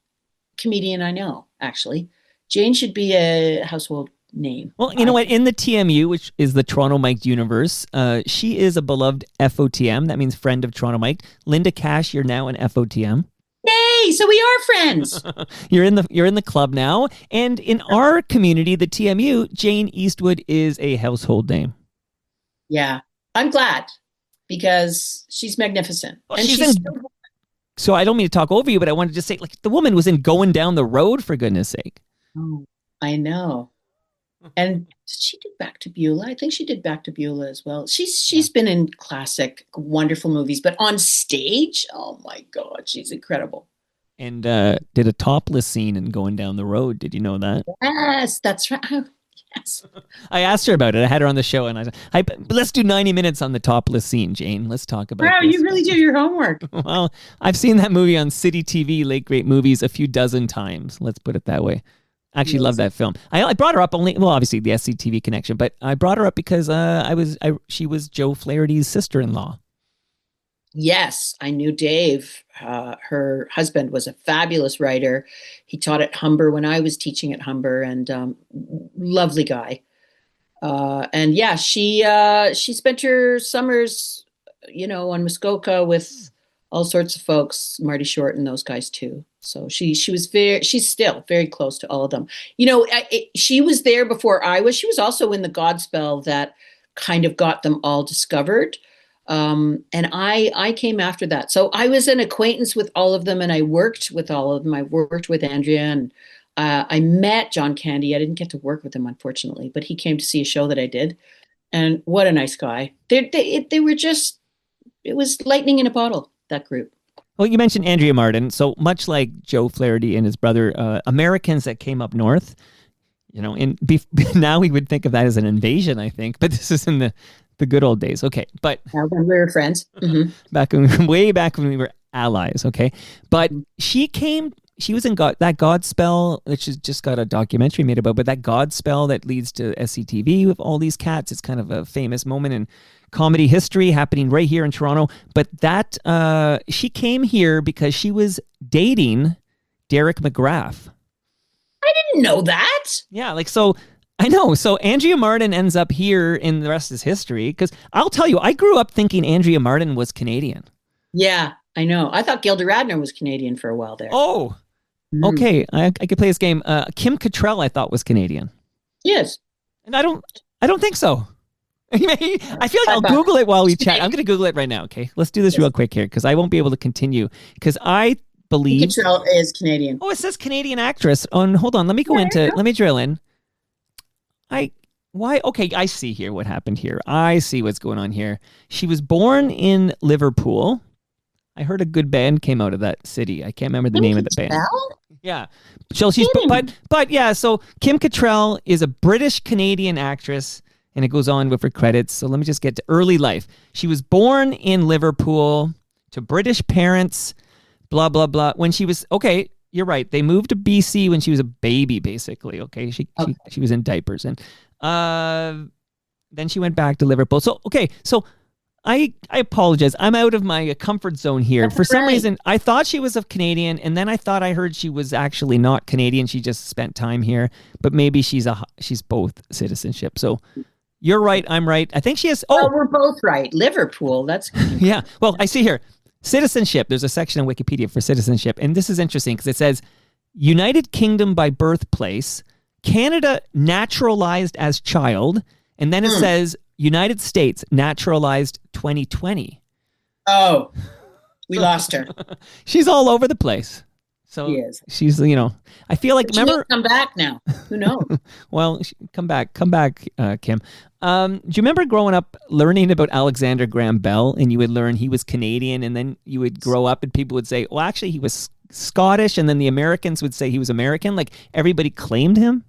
comedian I know, actually. Jane should be a household name. Well, you know what? In the TMU, which is the Toronto Mike universe, she is a beloved FOTM. That means friend of Toronto Mike. Linda Kash, you're now an FOTM. Yay! So we are friends. You're in the club now, and in our community, the TMU, Jane Eastwood is a household name. Yeah, I'm glad because she's magnificent, and so I don't mean to talk over you, but I wanted to say, like, the woman was in Going Down the Road, for goodness sake. Oh, I know. And did she do Back to Beulah? I think she did Back to Beulah as well. She's been in classic, wonderful movies, but on stage, oh my God, she's incredible. And did a topless scene in Going Down the Road. Did you know that? Yes, that's right. Oh, yes. I asked her about it. I had her on the show, and I said, let's do 90 minutes on the topless scene, Jane. Let's talk about Wow, this. you really do your homework. Well, I've seen that movie on City TV, Late Great Movies, a few dozen times. Let's put it that way. I actually love that film. I brought her up obviously the SCTV connection, but I brought her up because she was Joe Flaherty's sister-in-law. Yes, I knew Dave. Her husband was a fabulous writer. He taught at Humber when I was teaching at Humber, and lovely guy. And yeah, she spent her summers, on Muskoka with all sorts of folks, Marty Short and those guys too. So she's still very close to all of them. She was there before I was. She was also in the Godspell that kind of got them all discovered. And I came after that. So I was an acquaintance with all of them, and I worked with all of them. I worked with Andrea, and I met John Candy. I didn't get to work with him, unfortunately, but he came to see a show that I did. And what a nice guy. They were just, it was lightning in a bottle, that group. Well, you mentioned Andrea Martin. So much like Joe Flaherty and his brother, Americans that came up north, now we would think of that as an invasion, I think. But this is in the good old days. Okay. But when we were friends. Mm-hmm. Way back when we were allies. Okay. But she was in that Godspell, which has just got a documentary made about, but that Godspell that leads to SCTV with all these cats. It's kind of a famous moment in comedy history happening right here in Toronto. But that she came here because she was dating Derek McGrath. I didn't know that. Yeah, so I know. So Andrea Martin ends up here, and the rest is history. Because I'll tell you, I grew up thinking Andrea Martin was Canadian. Yeah, I know. I thought Gilda Radner was Canadian for a while there. Oh, okay. I could play this game. Kim Cattrall, I thought, was Canadian. Yes. And I don't think so. I feel like I'll Google it while we chat. I'm going to Google it right now, okay? Let's do this real quick here, because I won't be able to continue. Because I believe... Cattrall is Canadian. Oh, it says Canadian actress. Hold on, let me let me drill in. Why? Okay, I see here what happened here. I see what's going on here. She was born in Liverpool. I heard a good band came out of that city. I can't remember the name of the band. Yeah. So she's... But yeah, so Kim Cattrall is a British-Canadian actress, and it goes on with her credits. So let me just get to early life. She was born in Liverpool to British parents, blah, blah, blah. When she was... Okay, you're right. They moved to BC when she was a baby, basically. Okay, she was in diapers. And Then she went back to Liverpool. So, okay, so I apologize. I'm out of my comfort zone here. That's For some right. reason, I thought she was of Canadian, and then I thought I heard she was actually not Canadian. She just spent time here, but maybe she's both citizenship. So you're right. I'm right. I think she has. Well, we're both right. Liverpool. That's Yeah. Well, I see here citizenship. There's a section on Wikipedia for citizenship, and this is interesting because it says United Kingdom by birthplace, Canada naturalized as child, and then it says United States naturalized 2020. Oh, we lost her. She's all over the place. So She is. she's, I feel like, She may remember, come back now. Who knows? well, come back, Kim. Do you remember growing up learning about Alexander Graham Bell, and you would learn he was Canadian, and then you would grow up and people would say, well, actually he was Scottish, and then the Americans would say he was American. Like everybody claimed him.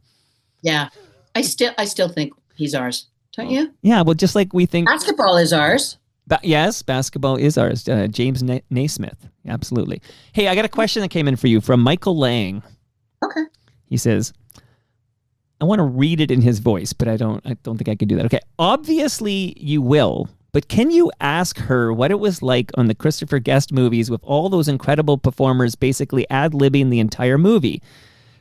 Yeah, I still think he's ours. Don't you? Yeah, well, just like we think. Basketball is ours. Yes, basketball is ours. James Naismith. Absolutely. Hey, I got a question that came in for you from Michael Lang. Okay. He says, I want to read it in his voice, but I don't think I can do that. Okay. Obviously you will, but can you ask her what it was like on the Christopher Guest movies with all those incredible performers basically ad-libbing the entire movie?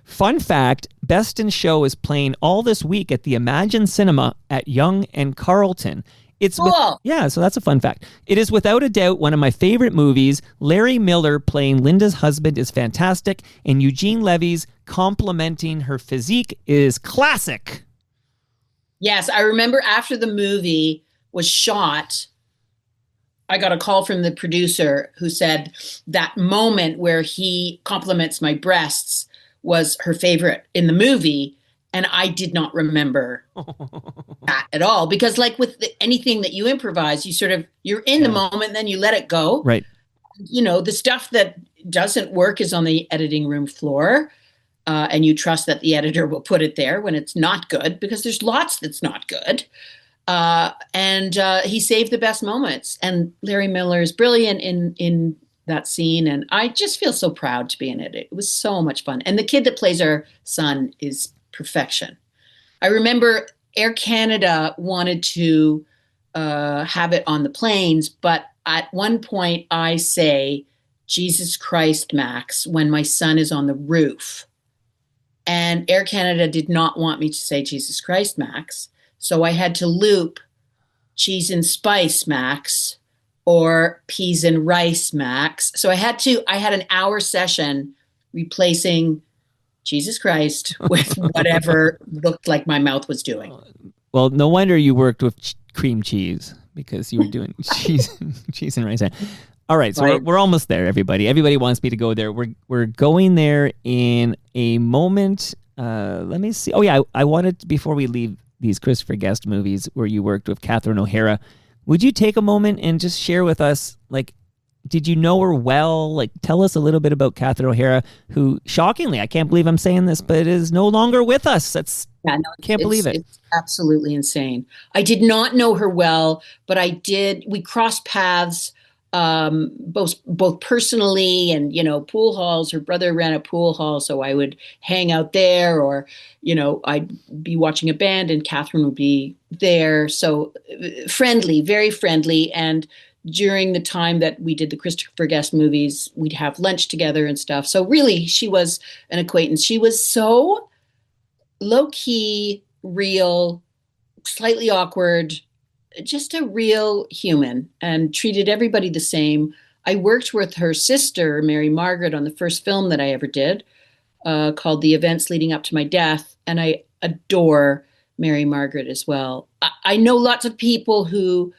Fun fact, Best in Show is playing all this week at the Imagine Cinema at Yonge and Carlton. It's Cool. so that's a fun fact. It is without a doubt one of my favorite movies. Larry Miller playing Linda's husband is fantastic, and Eugene Levy's complimenting her physique is classic. Yes, I remember after the movie was shot, I got a call from the producer who said that moment where he compliments my breasts was her favorite in the movie. And I did not remember that at all. Because like with anything that you improvise, you're in the moment, then you let it go. Right. The stuff that doesn't work is on the editing room floor. And you trust that the editor will put it there when it's not good, because there's lots that's not good. And he saved the best moments. And Larry Miller is brilliant in that scene. And I just feel so proud to be in it. It was so much fun. And the kid that plays our son is perfection. I remember Air Canada wanted to have it on the planes, but at one point I say, Jesus Christ, Max, when my son is on the roof. And Air Canada did not want me to say Jesus Christ, Max. So I had to loop cheese and spice, Max, or peas and rice, Max. So I had an hour session replacing Jesus Christ with whatever looked like my mouth was doing. Well, no wonder you worked with cream cheese, because you were doing cheese and rice. All right, so Right. we're almost there, everybody. Everybody wants me to go there. We're going there in a moment. Let me see. Oh yeah, I wanted, before we leave these Christopher Guest movies where you worked with Catherine O'Hara, would you take a moment and just share with us, like, did you know her well? Like, tell us a little bit about Catherine O'Hara, who, shockingly, I can't believe I'm saying this, but is no longer with us. Can't believe it. It's absolutely insane. I did not know her well, but we crossed paths, both personally and, pool halls. Her brother ran a pool hall, so I would hang out there, or, I'd be watching a band and Catherine would be there. So friendly, very friendly. And during the time that we did the Christopher Guest movies, we'd have lunch together and stuff. So really, she was an acquaintance. She was so low-key, real, slightly awkward, just a real human, and treated everybody the same. I worked with her sister, Mary Margaret, on the first film that I ever did, called The Events Leading Up to My Death, and I adore Mary Margaret as well. I know lots of people who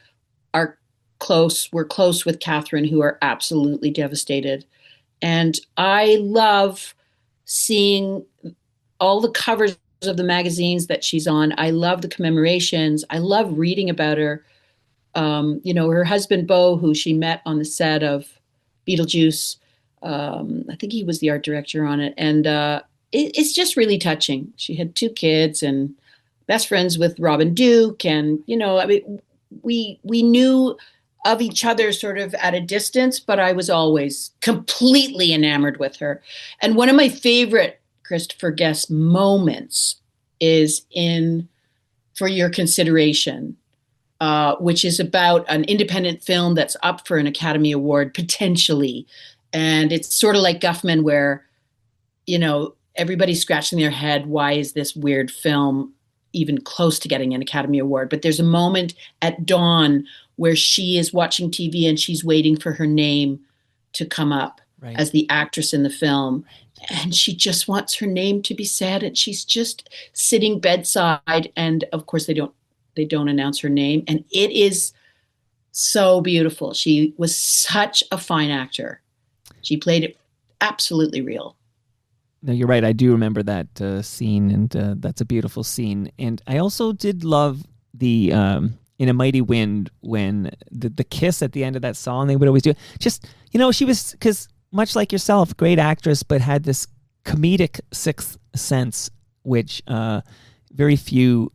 were close with Catherine, who are absolutely devastated. And I love seeing all the covers of the magazines that she's on. I love the commemorations. I love reading about her. Her husband, Beau, who she met on the set of Beetlejuice. I think he was the art director on it. And it's just really touching. She had 2 kids and best friends with Robin Duke. And, we knew of each other sort of at a distance, but I was always completely enamored with her. And one of my favorite Christopher Guest moments is in for your consideration, which is about an independent film that's up for an Academy Award potentially. And it's sort of like Guffman, where, everybody's scratching their head. Why is this weird film even close to getting an Academy Award? But there's a moment at dawn where she is watching TV and she's waiting for her name to come up as the actress in the film. And she just wants her name to be said. And she's just sitting bedside. And of course they don't announce her name. And it is so beautiful. She was such a fine actor. She played it absolutely real. No, you're right. I do remember that scene, and that's a beautiful scene. And I also did love the In a Mighty Wind, when the kiss at the end of that song they would always do. Just, she was, because much like yourself, great actress, but had this comedic sixth sense, which very few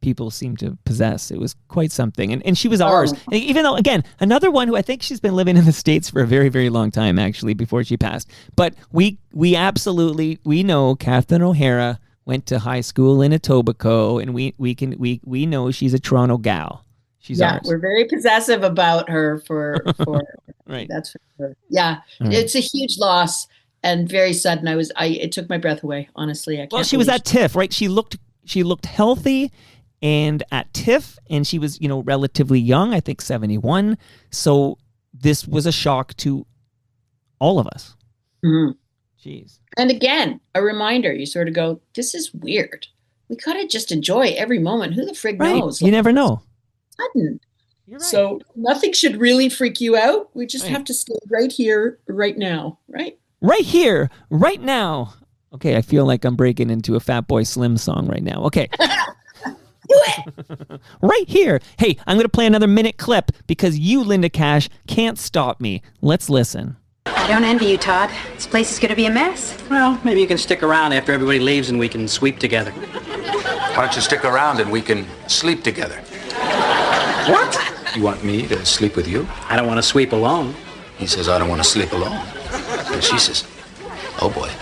people seem to possess. It was quite something. And she was ours. And even though, again, another one who I think she's been living in the States for a very, very long time, actually, before she passed. But we absolutely know Catherine O'Hara went to high school in Etobicoke, and we know she's a Toronto gal. She's ours. We're very possessive about her for right. That's for sure. Yeah. Right. It's a huge loss and very sudden. It took my breath away, honestly. She was at TIFF, right? She looked healthy and at TIFF, and she was, relatively young, I think 71. So this was a shock to all of us. Mm-hmm. Jeez. And again, a reminder, you sort of go, this is weird. We gotta just enjoy every moment. Who the frig knows? You never know. Sudden. You're right. So nothing should really freak you out. We just have to stay right here, right now, right? Right here, right now. Okay, I feel like I'm breaking into a Fatboy Slim song right now. Okay. Do it! Right here. Hey, I'm going to play another minute clip because you, Linda Kash, can't stop me. Let's listen. I don't envy you, Todd. This place is going to be a mess. Well, maybe you can stick around after everybody leaves and we can sweep together. Why don't you stick around and we can sleep together? What? You want me to sleep with you? I don't want to sweep alone. He says, I don't want to sleep alone. And she says, oh boy,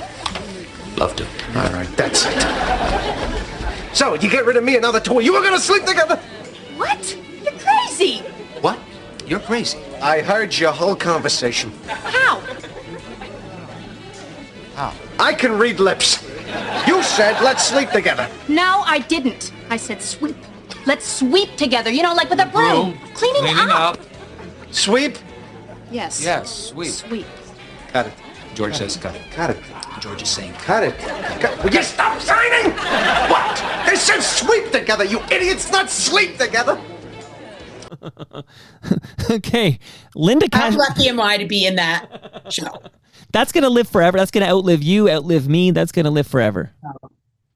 love to. All right, that's it. So, you get rid of me and other two, you were gonna sleep together? What? You're crazy. What? You're crazy. I heard your whole conversation. How? How? I can read lips. You said, let's sleep together. No, I didn't. I said sweep. Let's sweep together, like with a broom. Cleaning up. Sweep? Yes. Yes, sweep. Sweep. Cut it. George says cut it. Cut it. George is saying Cut it. Will you stop signing? What? They said sweep together, you idiots, not sleep together. Okay. Linda Kash. How lucky am I to be in that show? That's going to live forever. That's going to outlive you, outlive me. That's going to live forever.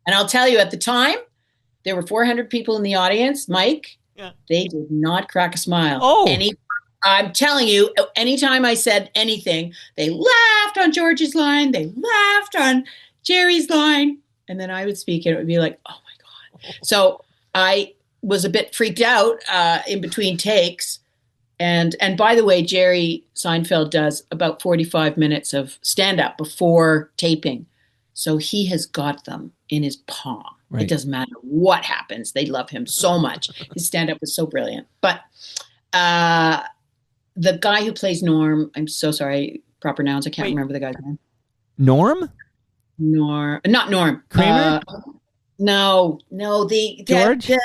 And I'll tell you, at the time, there were 400 people in the audience. Mike, they did not crack a smile. Oh. I'm telling you, anytime I said anything, they laughed on George's line. They laughed on Jerry's line. And then I would speak and it would be like, oh my God. So I was a bit freaked out in between takes. And by the way, Jerry Seinfeld does about 45 minutes of stand-up before taping. So he has got them in his palm. Right. It doesn't matter what happens. They love him so much. His stand-up was so brilliant. But the guy who plays Norm, I'm so sorry, proper nouns, I can't remember the guy's name. Norm? Not Norm. Kramer? No, George? The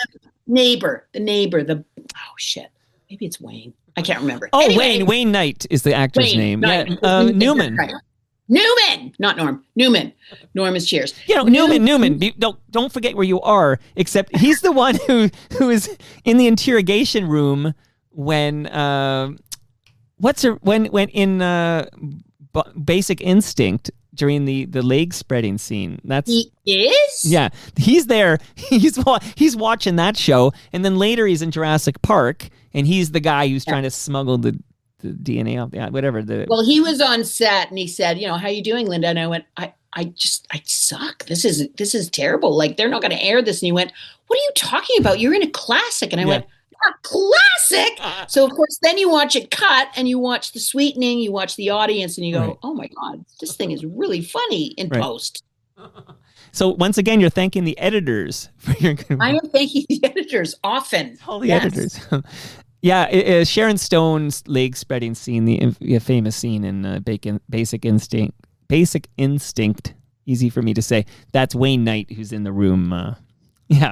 neighbor, oh shit, maybe it's Wayne. I can't remember. Oh, anyway, Wayne Knight is the actor's name. Knight. Yeah, Newman. Right. Newman, not Norm. Newman. Norm is Cheers. Newman. Don't forget where you are. Except he's the one who is in the interrogation room when when in Basic Instinct during the leg spreading scene. He is? Yeah, he's there. He's watching that show, and then later he's in Jurassic Park, and he's the guy who's trying to smuggle the DNA off. Yeah, whatever. Well, he was on set, and he said, "How you doing, Linda?" And I went, I suck. This is terrible. Like, they're not going to air this." And he went, "What are you talking about? You're in a classic." And I went, "A classic?" So of course, then you watch it cut, and you watch the sweetening, you watch the audience, and you go, "Oh my God, this thing is really funny in post." So once again, you're thanking the editors for your good work. I am thanking the editors often. All the editors. Yeah, Sharon Stone's leg spreading scene, the famous scene in Basic Instinct. Easy for me to say. That's Wayne Knight who's in the room.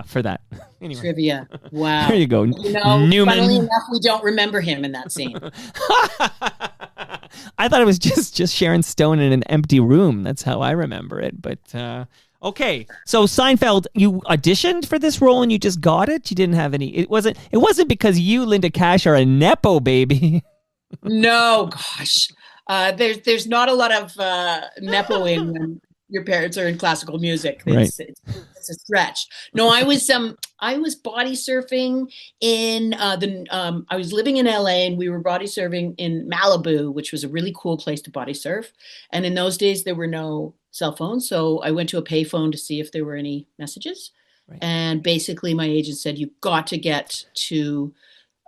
For that. Anyway. Trivia. Wow. There you go. Newman. Funnily enough, we don't remember him in that scene. I thought it was just Sharon Stone in an empty room. That's how I remember it. But okay, so Seinfeld, you auditioned for this role and you just got it. You didn't have any. It wasn't because you, Linda Kash, are a nepo baby. No, gosh, there's not a lot of nepoing when your parents are in classical music. It's a stretch. No, I was body surfing in I was living in LA and we were body surfing in Malibu, which was a really cool place to body surf. And in those days there were no cell phones, so I went to a payphone to see if there were any messages. Right. And basically my agent said, you've got to get to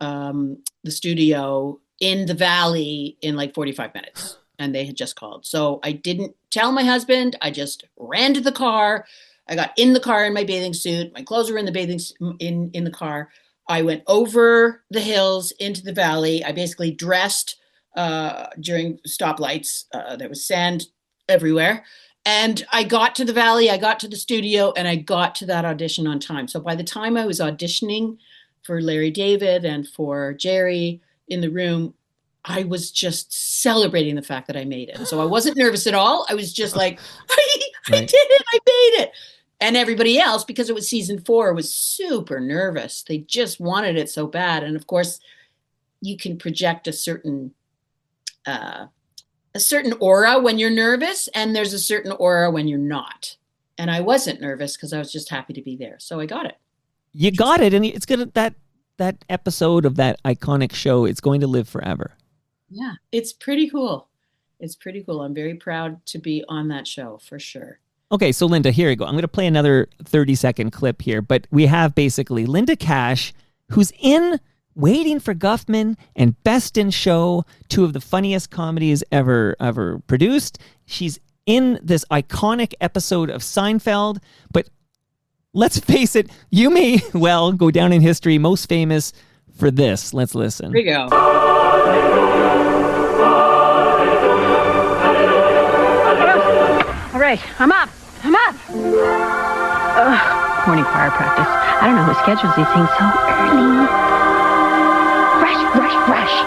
the studio in the Valley in like 45 minutes. And they had just called. So I didn't tell my husband. I just ran to the car. I got in the car in my bathing suit. My clothes were in the in the car. I went over the hills into the Valley. I basically dressed during stoplights. There was sand everywhere. And I got to the Valley, I got to the studio, and I got to that audition on time. So by the time I was auditioning for Larry David and for Jerry in the room, I was just celebrating the fact that I made it. So I wasn't nervous at all. I was just like, I did it. I made it. And everybody else, because it was season 4, was super nervous. They just wanted it so bad. And of course, you can project a certain aura when you're nervous, and there's a certain aura when you're not. And I wasn't nervous because I was just happy to be there. So I got it. You got it. And it's going to, that episode of that iconic show, it's going to live forever. Yeah, it's pretty cool. It's pretty cool. I'm very proud to be on that show for sure. Okay, so Linda, here you go. I'm going to play another 30-second clip here, but we have basically Linda Kash, who's in Waiting for Guffman and Best in Show, 2 of the funniest comedies ever produced. She's in this iconic episode of Seinfeld, but let's face it, you may well go down in history most famous for this. Let's listen. Here we go. All right, I'm up. Morning choir practice. I don't know who schedules these things so early. Rush.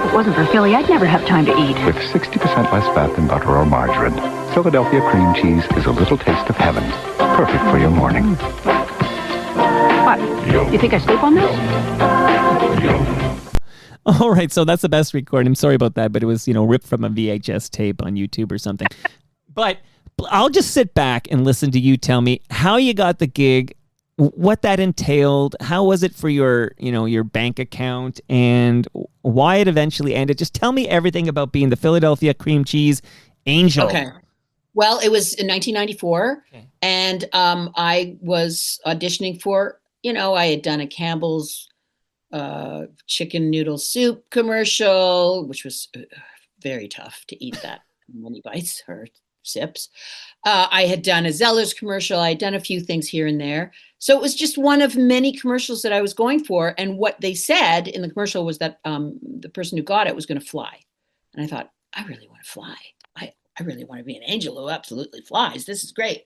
If it wasn't for Philly, I'd never have time to eat. With 60% less fat than butter or margarine, Philadelphia cream cheese is a little taste of heaven. Perfect for your morning. What? You think I sleep on this? All right, so that's the best recording. I'm sorry about that, but it was, ripped from a VHS tape on YouTube or something. But I'll just sit back and listen to you tell me how you got the gig, what that entailed, how was it for your bank account, and why it eventually ended. Just tell me everything about being the Philadelphia cream cheese angel. Okay. Well, it was in 1994, and I was auditioning for, I had done a Campbell's chicken noodle soup commercial, which was very tough to eat that many bites or sips. I had done a Zeller's commercial. I had done a few things here and there. So it was just one of many commercials that I was going for. And what they said in the commercial was that the person who got it was going to fly. And I thought, I really want to fly. I really want to be an angel who absolutely flies. This is great.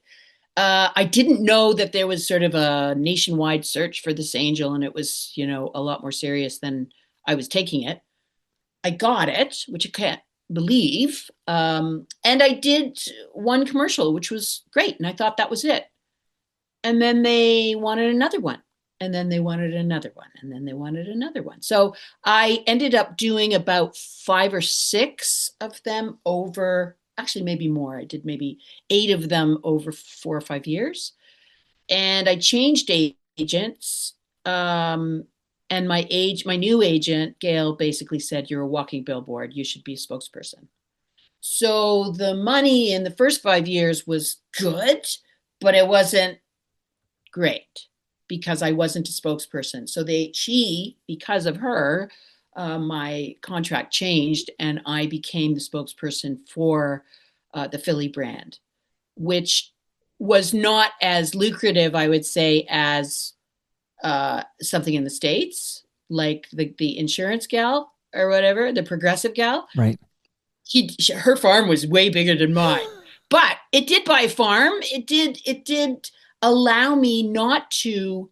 I didn't know that there was sort of a nationwide search for this angel, and it was, a lot more serious than I was taking it. I got it, which I can't believe. And I did one commercial, which was great. And I thought that was it. And then they wanted another one. And then they wanted another one. And then they wanted another one. So I ended up doing about 5 or 6 of them over, actually maybe more. I did maybe 8 of them over 4 or 5 years. And I changed agents. And my new agent, Gail, basically said, you're a walking billboard. You should be a spokesperson. So the money in the first 5 years was good, but it wasn't great because I wasn't a spokesperson. So because of her, my contract changed and I became the spokesperson for the Philly brand, which was not as lucrative, I would say, as something in the States, like the insurance gal or whatever, the progressive gal. Right. Her farm was way bigger than mine, but it did buy a farm. It did allow me not to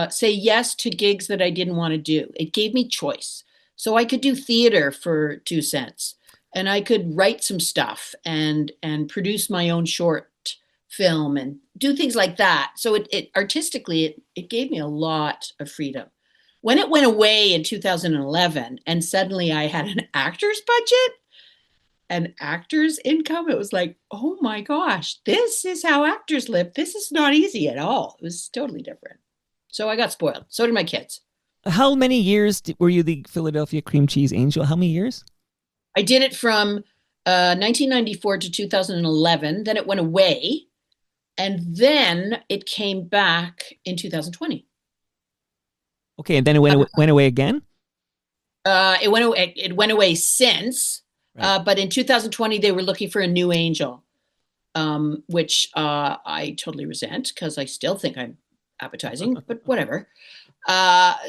say yes to gigs that I didn't want to do. It gave me choice. So I could do theater for 2 cents, and I could write some stuff and produce my own short film and do things like that. So it artistically, it gave me a lot of freedom. When it went away in 2011 and suddenly I had an actor's budget, an actor's income, it was like, oh my gosh, this is how actors live. This is not easy at all. It was totally different. So I got spoiled. So did my kids. How many years were you the Philadelphia Cream Cheese Angel? How many years? I did it from 1994 to 2011. Then it went away. And then it came back in 2020. Okay, and then it went away again? It went away since, right. But in 2020 they were looking for a new angel, which I totally resent because I still think I'm appetizing, but whatever.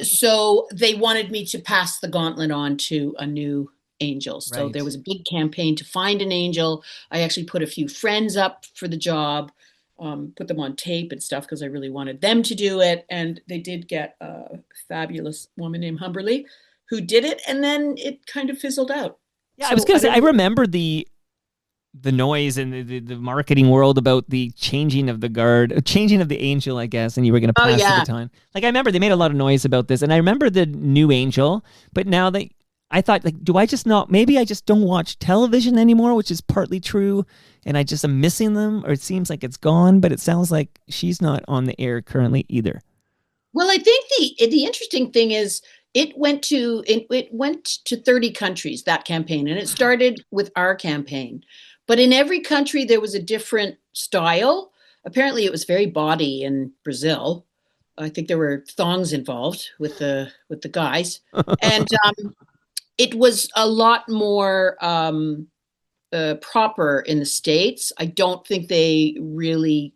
So they wanted me to pass the gauntlet on to a new angel. So there was a big campaign to find an angel. I actually put a few friends up for the job. Put them on tape and stuff because I really wanted them to do it. And they did get a fabulous woman named Humberly who did it. And then it kind of fizzled out. Yeah, so I was going to say, I remember the noise in the marketing world about the changing of the guard, changing of the angel, I guess, and you were going to pass the baton. Like, I remember they made a lot of noise about this. And I remember the new angel, but now I thought, like, maybe I just don't watch television anymore, which is partly true, and I just am missing them, or it seems like it's gone, but it sounds like she's not on the air currently either. Well, I think the interesting thing is it went to 30 countries, that campaign, and it started with our campaign. But in every country, there was a different style. Apparently, it was very bawdy in Brazil. I think there were thongs involved with the guys. And it was a lot more proper in the States. I don't think they really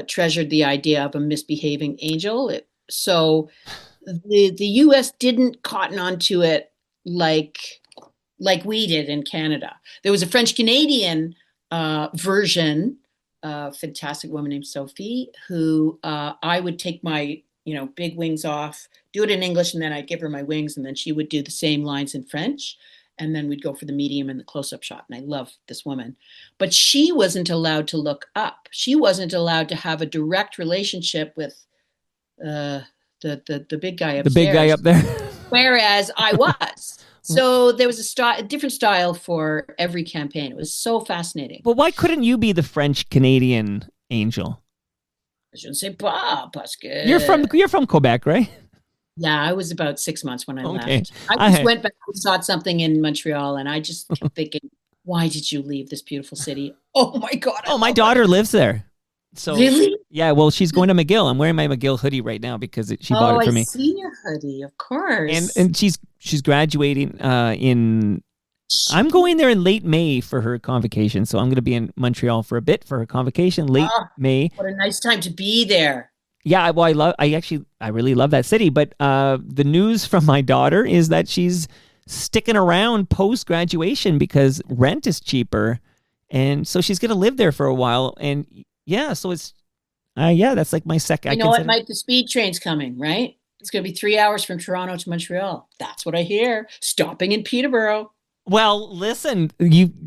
treasured the idea of a misbehaving angel. So the U.S. didn't cotton onto it like we did in Canada. There was a French-Canadian version, a fantastic woman named Sophie, who I would take my big wings off, do it in English, and then I'd give her my wings, and then she would do the same lines in French, and then we'd go for the medium and the close-up shot. And I love this woman. But she wasn't allowed to look up. She wasn't allowed to have a direct relationship with the big guy upstairs. The big guy up there. Whereas I was. So there was a different style for every campaign. It was so fascinating. Well, why couldn't you be the French-Canadian angel? Je ne sais pas, parce que... You're from Quebec, right? Yeah, I was about 6 months when I left. I just went back and saw something in Montreal, and I just kept thinking, why did you leave this beautiful city? Oh my God. My daughter lives there. So, really? Yeah, well, she's going to McGill. I'm wearing my McGill hoodie right now because she bought it for me. I see your hoodie, of course. And she's graduating I'm going there in late May for her convocation. So I'm going to be in Montreal for a bit for her convocation, late May. What a nice time to be there. Yeah, well, I really love that city. But the news from my daughter is that she's sticking around post-graduation because rent is cheaper. And so she's going to live there for a while. And yeah, so it's, that's like my second. You know what, Mike? The speed train's coming, right? It's going to be 3 hours from Toronto to Montreal. That's what I hear. Stopping in Peterborough. Well, listen,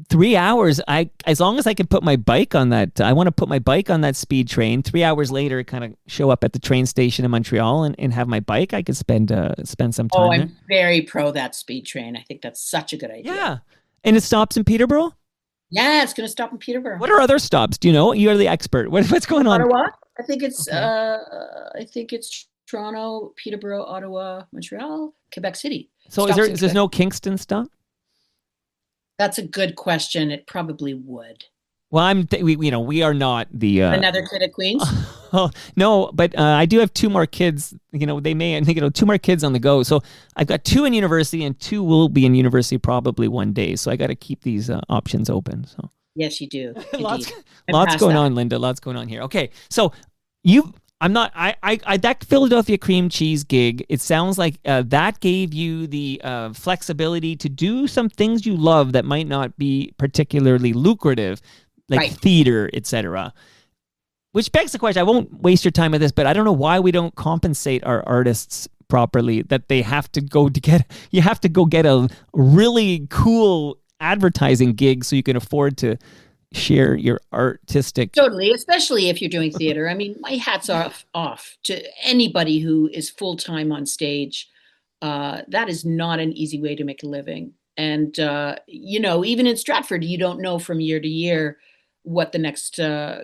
3 hours. As long as I can put my bike on that, I want to put my bike on that speed train. 3 hours later, kind of show up at the train station in Montreal and have my bike. I could spend some time. Oh, I'm very pro that speed train. I think that's such a good idea. Yeah, and it stops in Peterborough. Yeah, it's going to stop in Peterborough. What are other stops? Do you know? You're the expert. What's going on? Ottawa. I think it's. Okay. I think it's Toronto, Peterborough, Ottawa, Montreal, Quebec City. So there's no Kingston stop? That's a good question. It probably would. Well, we are not the another kid at Queens. No, but I do have two more kids. They may, 2 more kids on the go. So I've got 2 in university, and 2 will be in university probably one day. So I got to keep these options open. So Yes, you do. lots Indeed. going on, Linda. Lots going on here. Okay, so that Philadelphia cream cheese gig, it sounds like that gave you the flexibility to do some things you love that might not be particularly lucrative, like theater, etc. Which begs the question, I won't waste your time with this, but I don't know why we don't compensate our artists properly, that they have to go get a really cool advertising gig so you can afford to share your artistic. Totally, especially if you're doing theater. I mean, my hat's off to anybody who is full-time on stage. That is not an easy way to make a living. And, even in Stratford, you don't know from year to year what the next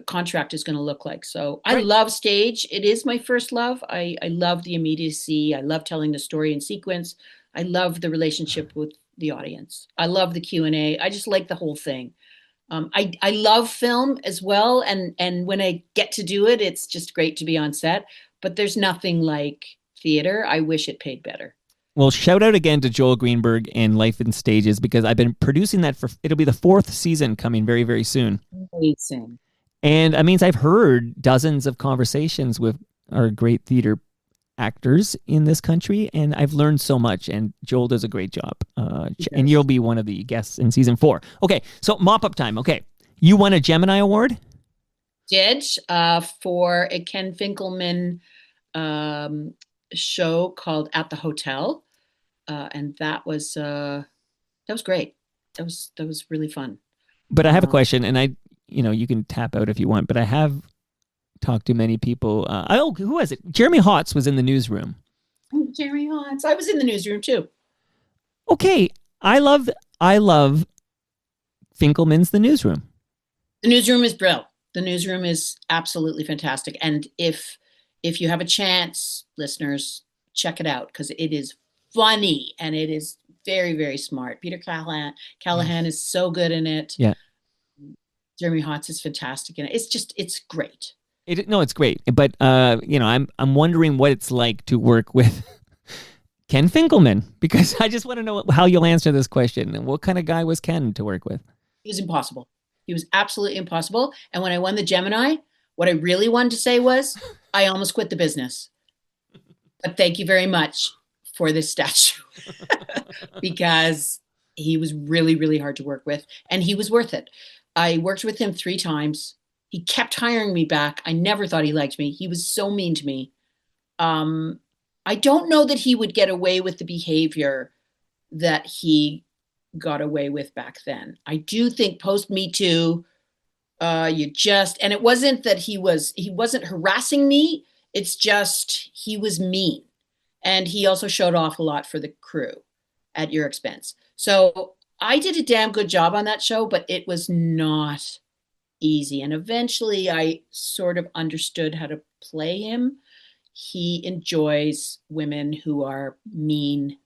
contract is going to look like. So I love stage. It is my first love. I love the immediacy. I love telling the story in sequence. I love the relationship with the audience. I love the Q&A. I just like the whole thing. I love film as well, and when I get to do it, it's just great to be on set. But there's nothing like theater. I wish it paid better. Well, shout out again to Joel Greenberg and Life in Stages, because I've been producing that it'll be the 4th season coming very, very soon. Amazing. And that means I've heard dozens of conversations with our great theater actors in this country, and I've learned so much, and Joel does a great job. And you'll be one of the guests in season 4. Okay, so mop-up time. Okay, you won a Gemini Award? Did, for a Ken Finkelman show called At the Hotel, and that was great. That was really fun. But I have a question, and you can tap out if you want, but I have talked to many people. Who was it? Jeremy Hotz was in the newsroom. Oh, Jeremy Hotz. I was in the newsroom too. Okay, I love Finkelman's The Newsroom. The Newsroom is brilliant. The Newsroom is absolutely fantastic. And if you have a chance, listeners, check it out, because it is funny and it is very, very smart. Peter Callahan is so good in it. Yeah. Jeremy Hotz is fantastic in it. It's great. It's great. But I'm wondering what it's like to work with Ken Finkelman, because I just want to know how you'll answer this question. And what kind of guy was Ken to work with? He was impossible. He was absolutely impossible. And when I won the Gemini, what I really wanted to say was, I almost quit the business. But thank you very much for this statue, because he was really, really hard to work with, and he was worth it. I worked with him 3 times. He kept hiring me back. I never thought he liked me. He was so mean to me. I don't know that he would get away with the behavior that he got away with back then. I do think post Me Too, and it wasn't that he wasn't harassing me. It's just, he was mean. And he also showed off a lot for the crew at your expense. So I did a damn good job on that show, but it was not easy. And eventually I sort of understood how to play him. He enjoys women who are mean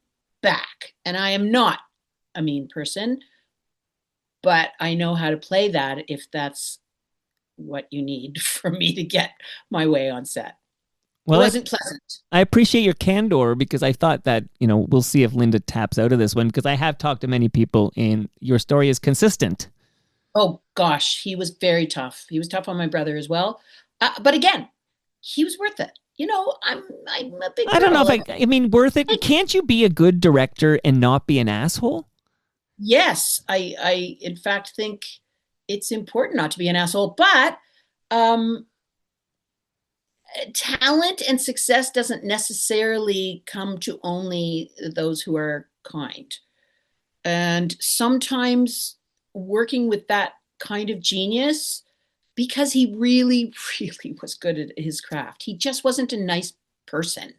back. And I am not a mean person, but I know how to play that if that's what you need for me to get my way on set. Well, it wasn't pleasant. I appreciate your candor, because I thought that, we'll see if Linda taps out of this one, because I have talked to many people and your story is consistent. Oh, gosh, he was very tough. He was tough on my brother as well. But again, he was worth it. I'm a big girl. I don't know if worth it. Can't you be a good director and not be an asshole? Yes, I in fact think it's important not to be an asshole, but talent and success doesn't necessarily come to only those who are kind. And sometimes working with that kind of genius, because he really, really was good at his craft, he just wasn't a nice person.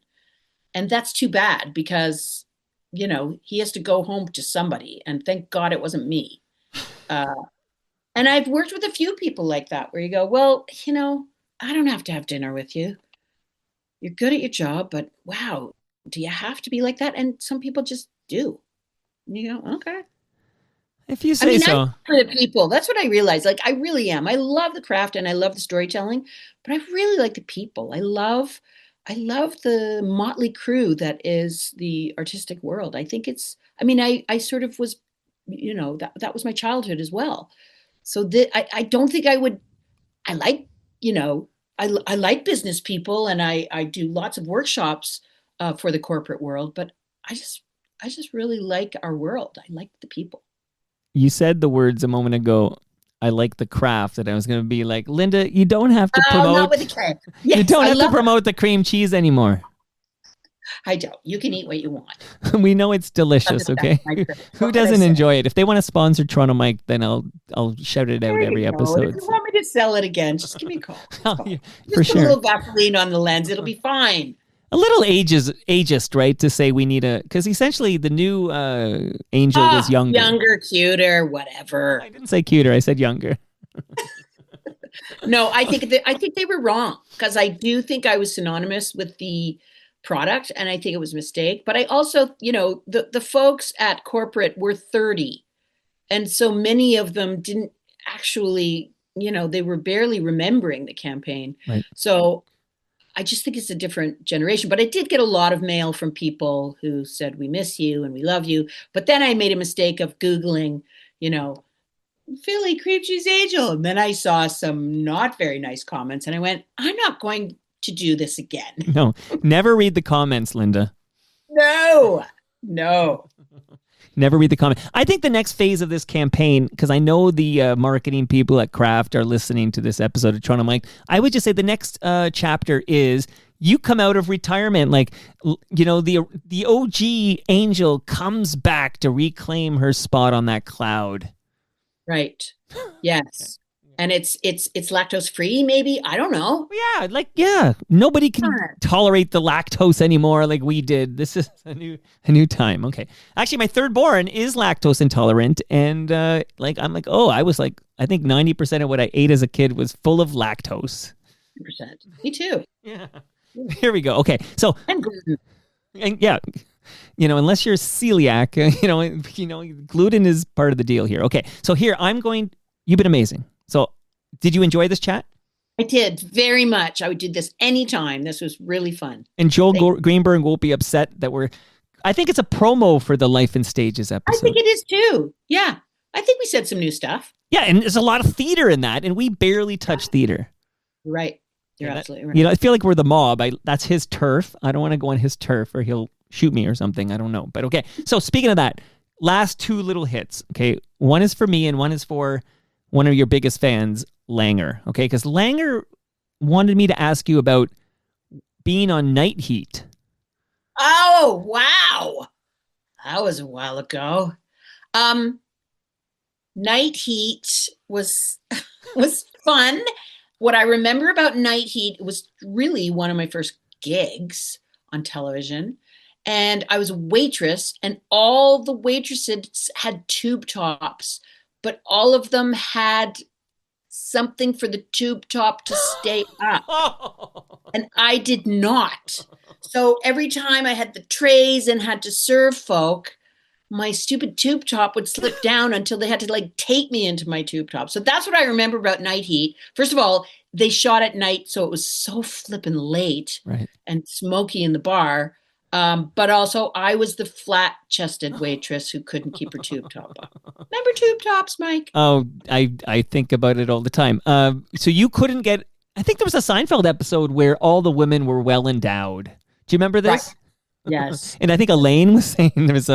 And that's too bad, because, he has to go home to somebody, and thank God it wasn't me. And I've worked with a few people like that, where you go, well, I don't have to have dinner with you. You're good at your job, but wow, do you have to be like that? And some people just do. You go, okay. If you say so. I'm for the people. That's what I realized. Like, I really am. I love the craft and I love the storytelling, but I really like the people. I love the motley crew that is the artistic world. I think I sort of was, that was my childhood as well. So I don't think I would. I like, I like business people, and I do lots of workshops for the corporate world, but I just really like our world. I like the people. You said the words a moment ago. I like the craft, and I was going to be like, Linda, you don't have to promote. Not with the craft. Yes, you don't have to promote the cream cheese anymore. I don't. You can eat what you want. We know it's delicious, okay? Who doesn't enjoy it? If they want to sponsor Toronto Mike, then I'll shout it out every episode. If you want me to sell it again, just give me a call. Yeah, just for sure. A little Vaseline on the lens. It'll be fine. A little ageist, right? To say we need because essentially the new Angel was younger. Younger, cuter, whatever. I didn't say cuter. I said younger. No, I think they were wrong, because I do think I was synonymous with the product, and I think it was a mistake. But I also, the folks at corporate were 30, and so many of them didn't actually, they were barely remembering the campaign. Right. So I just think it's a different generation. But I did get a lot of mail from people who said, we miss you and we love you. But then I made a mistake of Googling, Philly cream cheese angel. And then I saw some not very nice comments, and I went, I'm not going to do this again. No, never read the comments, Linda. No. Never read the comment. I think the next phase of this campaign, because I know the marketing people at Kraft are listening to this episode of Toronto Mike, I would just say the next chapter is you come out of retirement. Like, the OG Angel comes back to reclaim her spot on that cloud. Right. Yes. And it's lactose free, maybe. I don't know. Yeah. Nobody can tolerate the lactose anymore like we did. This is a new time. Okay. Actually, my third born is lactose intolerant, and I think 90% of what I ate as a kid was full of lactose. 100%. Me too. Yeah. Here we go. Okay. So and gluten. And yeah. Unless you're celiac, gluten is part of the deal here. Okay. So here you've been amazing. So, did you enjoy this chat? I did very much. I would do this anytime. This was really fun. And Joel Greenberg won't be upset that I think it's a promo for the Life in Stages episode. I think it is too. Yeah. I think we said some new stuff. Yeah, and there's a lot of theater in that, and we barely touch theater. Right. You're absolutely right. I feel like we're the mob. That's his turf. I don't want to go on his turf or he'll shoot me or something. I don't know. But okay. So, speaking of that, last two little hits. Okay. One is for me and one is for one of your biggest fans, Langer, okay? Because Langer wanted me to ask you about being on Night Heat. Oh, wow. That was a while ago. Night Heat was fun. What I remember about Night Heat was really one of my first gigs on television. And I was a waitress, and all the waitresses had tube tops, but all of them had something for the tube top to stay up. And I did not. So every time I had the trays and had to serve folk, my stupid tube top would slip down until they had to take me into my tube top. So that's what I remember about Night Heat. First of all, they shot at night, so it was so flippin' late and smoky in the bar. But also, I was the flat-chested waitress who couldn't keep her tube top up. Remember tube tops, Mike? Oh, I think about it all the time. So you couldn't get... I think there was a Seinfeld episode where all the women were well endowed. Do you remember this? Right. Yes. And I think Elaine was saying there was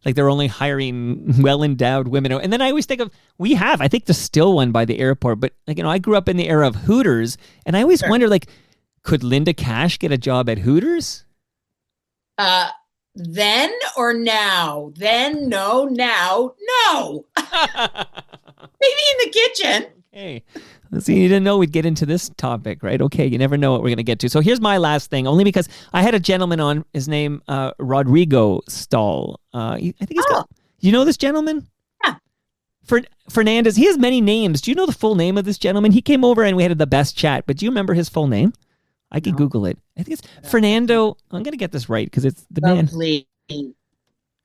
they're only hiring well endowed women. And then I always think of I think there's still one by the airport. But I grew up in the era of Hooters, and I always wonder could Linda Kash get a job at Hooters? Then or now? Then no, now no. Maybe in the kitchen. Okay. See, you didn't know we'd get into this topic, right? Okay, you never know what we're going to get to. So here's my last thing, only because I had a gentleman on, his name, Rodrigo Stahl. I think he's got... You know this gentleman? Yeah. Fernandez. He has many names. Do you know the full name of this gentleman? He came over and we had the best chat, but do you remember his full name? I could Google it. I think it's Fernando. I'm going to get this right because it's the man. Please.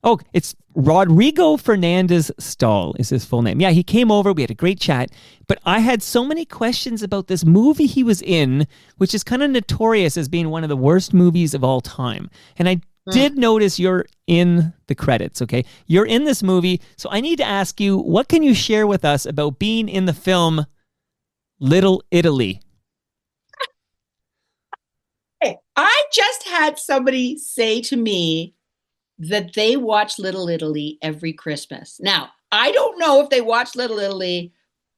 Oh, it's Rodrigo Fernandez Stahl is his full name. Yeah, he came over. We had a great chat. But I had so many questions about this movie he was in, which is kind of notorious as being one of the worst movies of all time. And I did notice you're in the credits, okay? You're in this movie, so I need to ask you, what can you share with us about being in the film Little Italy? Hey, I just had somebody say to me that they watch Little Italy every Christmas. Now, I don't know if they watch Little Italy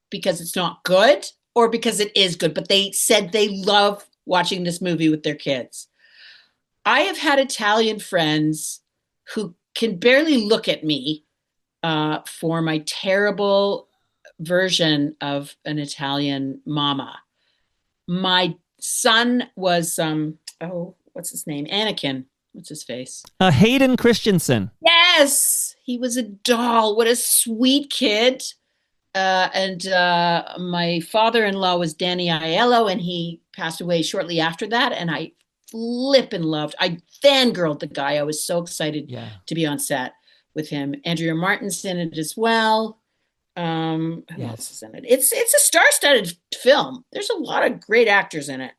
because it's not good or because it is good, but they said they love watching this movie with their kids. I have had Italian friends who can barely look at me for my terrible version of an Italian mama. My son was, what's his name? Anakin. What's his face? Hayden Christensen. Yes, he was a doll. What a sweet kid. And my father-in-law was Danny Aiello, and he passed away shortly after that. And I flippin' loved. I fangirled the guy. I was so excited to be on set with him. Andrea Martin's in it as well. Who else is in it? It's a star-studded film. There's a lot of great actors in it.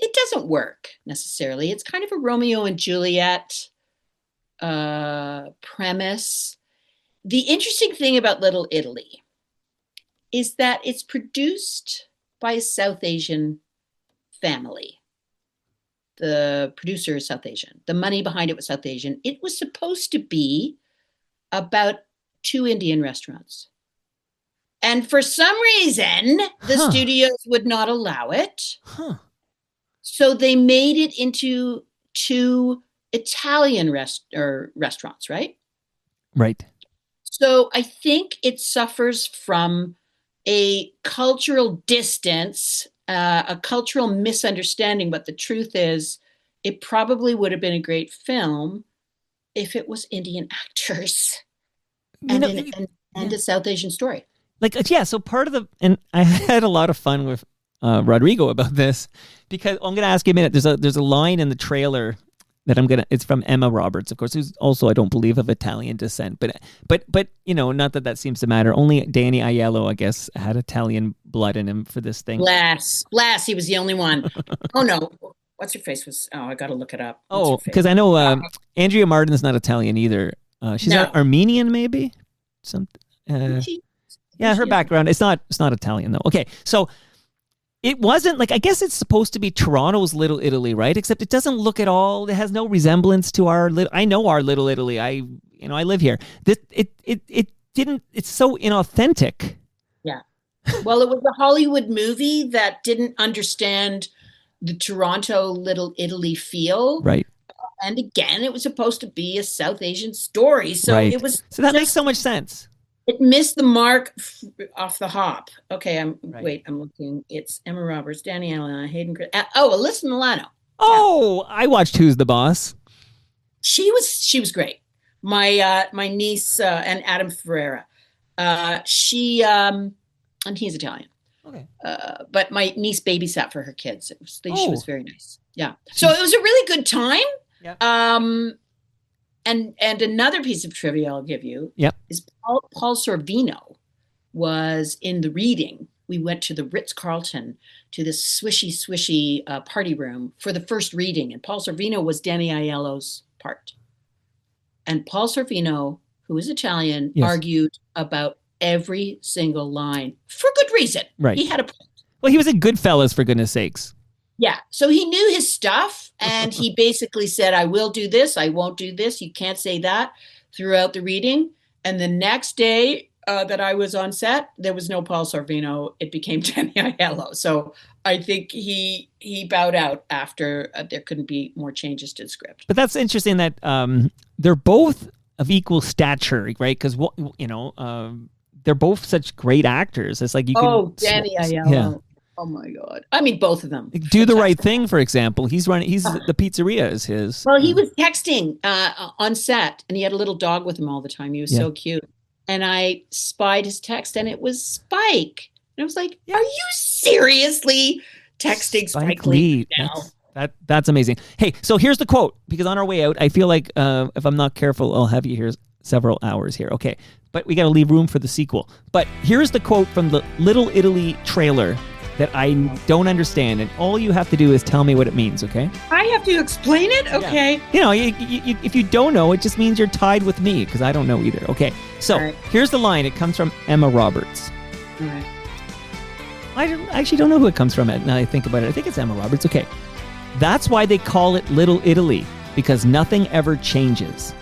It doesn't work necessarily. It's kind of a Romeo and Juliet premise. The interesting thing about Little Italy is that it's produced by a South Asian family. The producer is South Asian. The money behind it was South Asian. It was supposed to be about 2 Indian restaurants. And for some reason, the studios would not allow it. So they made it into 2 Italian restaurants, right? Right. So I think it suffers from a cultural distance, a cultural misunderstanding. But the truth is, it probably would have been a great film if it was Indian actors and a South Asian story. So part of and I had a lot of fun with Rodrigo about this, because I'm going to ask you a minute. There's a line in the trailer that it's from Emma Roberts, of course, who's also, I don't believe, of Italian descent, but not that seems to matter. Only Danny Aiello, I guess, had Italian blood in him for this thing. Bless, he was the only one. Oh no, what's her face was? Oh, I got to look it up. Because I know Andrea Martin's not Italian either. She's Armenian, maybe. Her background. It's not Italian though. Okay, so. It wasn't I guess it's supposed to be Toronto's Little Italy, right? Except it doesn't look at all. It has no resemblance to I know our Little Italy. I live here. It didn't. It's so inauthentic. Yeah. Well, it was a Hollywood movie that didn't understand the Toronto Little Italy feel. Right. And again, it was supposed to be a South Asian story, so right. it was. So that makes so much sense. It missed the mark off the hop. Okay, I'm looking. It's Emma Roberts, Danny Allen, Hayden. Alyssa Milano. Oh, yeah. I watched Who's the Boss. She was great. My niece and Adam Ferreira. And he's Italian. Okay. But my niece babysat for her kids. She was very nice. Yeah. So it was a really good time. Yeah. And another piece of trivia I'll give you is Paul Sorvino was in the reading. We went to the Ritz-Carlton to this swishy party room for the first reading. And Paul Sorvino was Danny Aiello's part. And Paul Sorvino, who is Italian, argued about every single line for good reason. Right. He had a point. Well, he was in Goodfellas, for goodness sakes. Yeah. So he knew his stuff, and he basically said, I will do this. I won't do this. You can't say that throughout the reading. And the next day that I was on set, there was no Paul Sorvino. It became Danny Aiello. So I think he bowed out after there couldn't be more changes to the script. But that's interesting that they're both of equal stature, right? Because, they're both such great actors. It's like you can... Oh, Danny Aiello. Yeah. Oh my God! I mean, both of them. Do the Right Thing, for example. He's the pizzeria is his. Well, he was texting on set, and he had a little dog with him all the time. He was so cute, and I spied his text, and it was Spike. And I was like, "Are you seriously texting Spike Lee now?" That's amazing. Hey, so here's the quote, because on our way out, I feel like if I'm not careful, I'll have you here several hours here. Okay, but we got to leave room for the sequel. But here's the quote from the Little Italy trailer. that I don't understand, and all you have to do is tell me what it means, okay? I have to explain it? Okay. Yeah. If you don't know, it just means you're tied with me, because I don't know either. Okay, so here's the line. It comes from Emma Roberts. All right. I actually don't know who it comes from now I think about it. I think it's Emma Roberts. Okay. That's why they call it Little Italy, because nothing ever changes.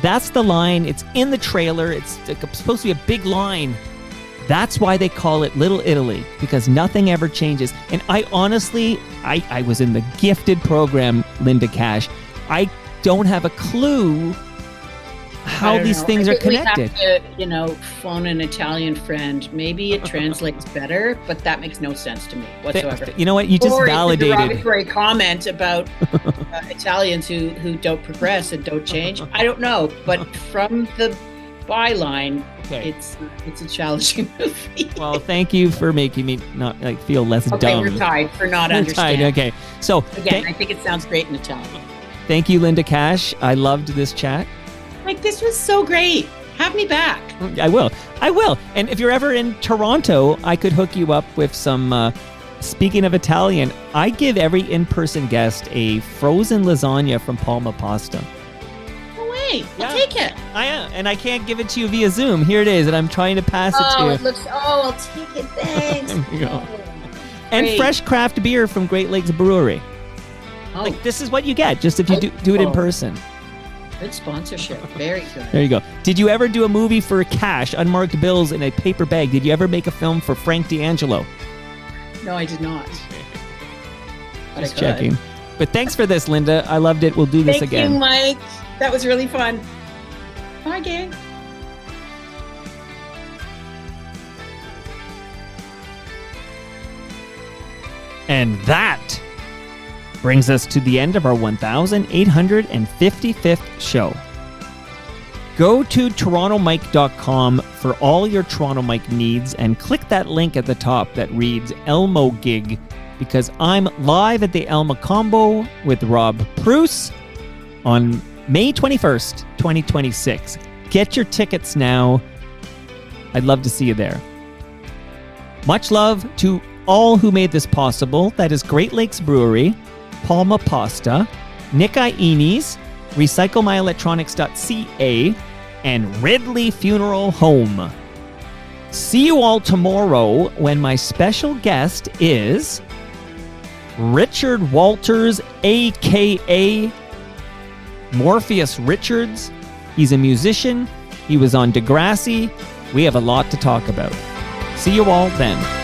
That's the line. It's in the trailer. It's supposed to be a big line. That's why they call it Little Italy, because nothing ever changes. And I honestly, I was in the gifted program, Linda Kash. I don't have a clue how these things are connected. We have to, phone an Italian friend. Maybe it translates better, but that makes no sense to me whatsoever. You know what? You just validated. Or a derogatory comment about Italians who don't progress and don't change. I don't know, but from the byline, it's a challenging movie. Well, thank you for making me not feel less dumb. Okay, we're tied for not understanding. Okay, so again, I think it sounds great in Italian. Thank you, Linda Kash. I loved this chat. This was so great. Have me back. I will. And if you're ever in Toronto, I could hook you up with some. Speaking of Italian, I give every in-person guest a frozen lasagna from Palma Pasta. I'll take it. And I can't give it to you via Zoom. Here it is, and I'm trying to pass it to you. I'll take it. Thanks. There you go. And fresh craft beer from Great Lakes Brewery. This is what you get just if you do it in person. Good sponsorship. Very good. There you go. Did you ever do a movie for cash, unmarked bills in a paper bag? Did you ever make a film for Frank D'Angelo? No, I did not. Just checking. But thanks for this, Linda. I loved it. We'll do this again. Thank you, Mike. That was really fun. Bye, gang. And that brings us to the end of our 1855th show. Go to torontomike.com for all your Toronto Mike needs and click that link at the top that reads Elmo Gig, because I'm live at the Elma Combo with Rob Pruce on May 21st, 2026. Get your tickets now. I'd love to see you there. Much love to all who made this possible. That is Great Lakes Brewery, Palma Pasta, Nick Iones, RecycleMyElectronics.ca, and Ridley Funeral Home. See you all tomorrow when my special guest is Richard Walters, a.k.a. Morpheus Richards. He's a musician. He was on Degrassi. We have a lot to talk about. See you all then.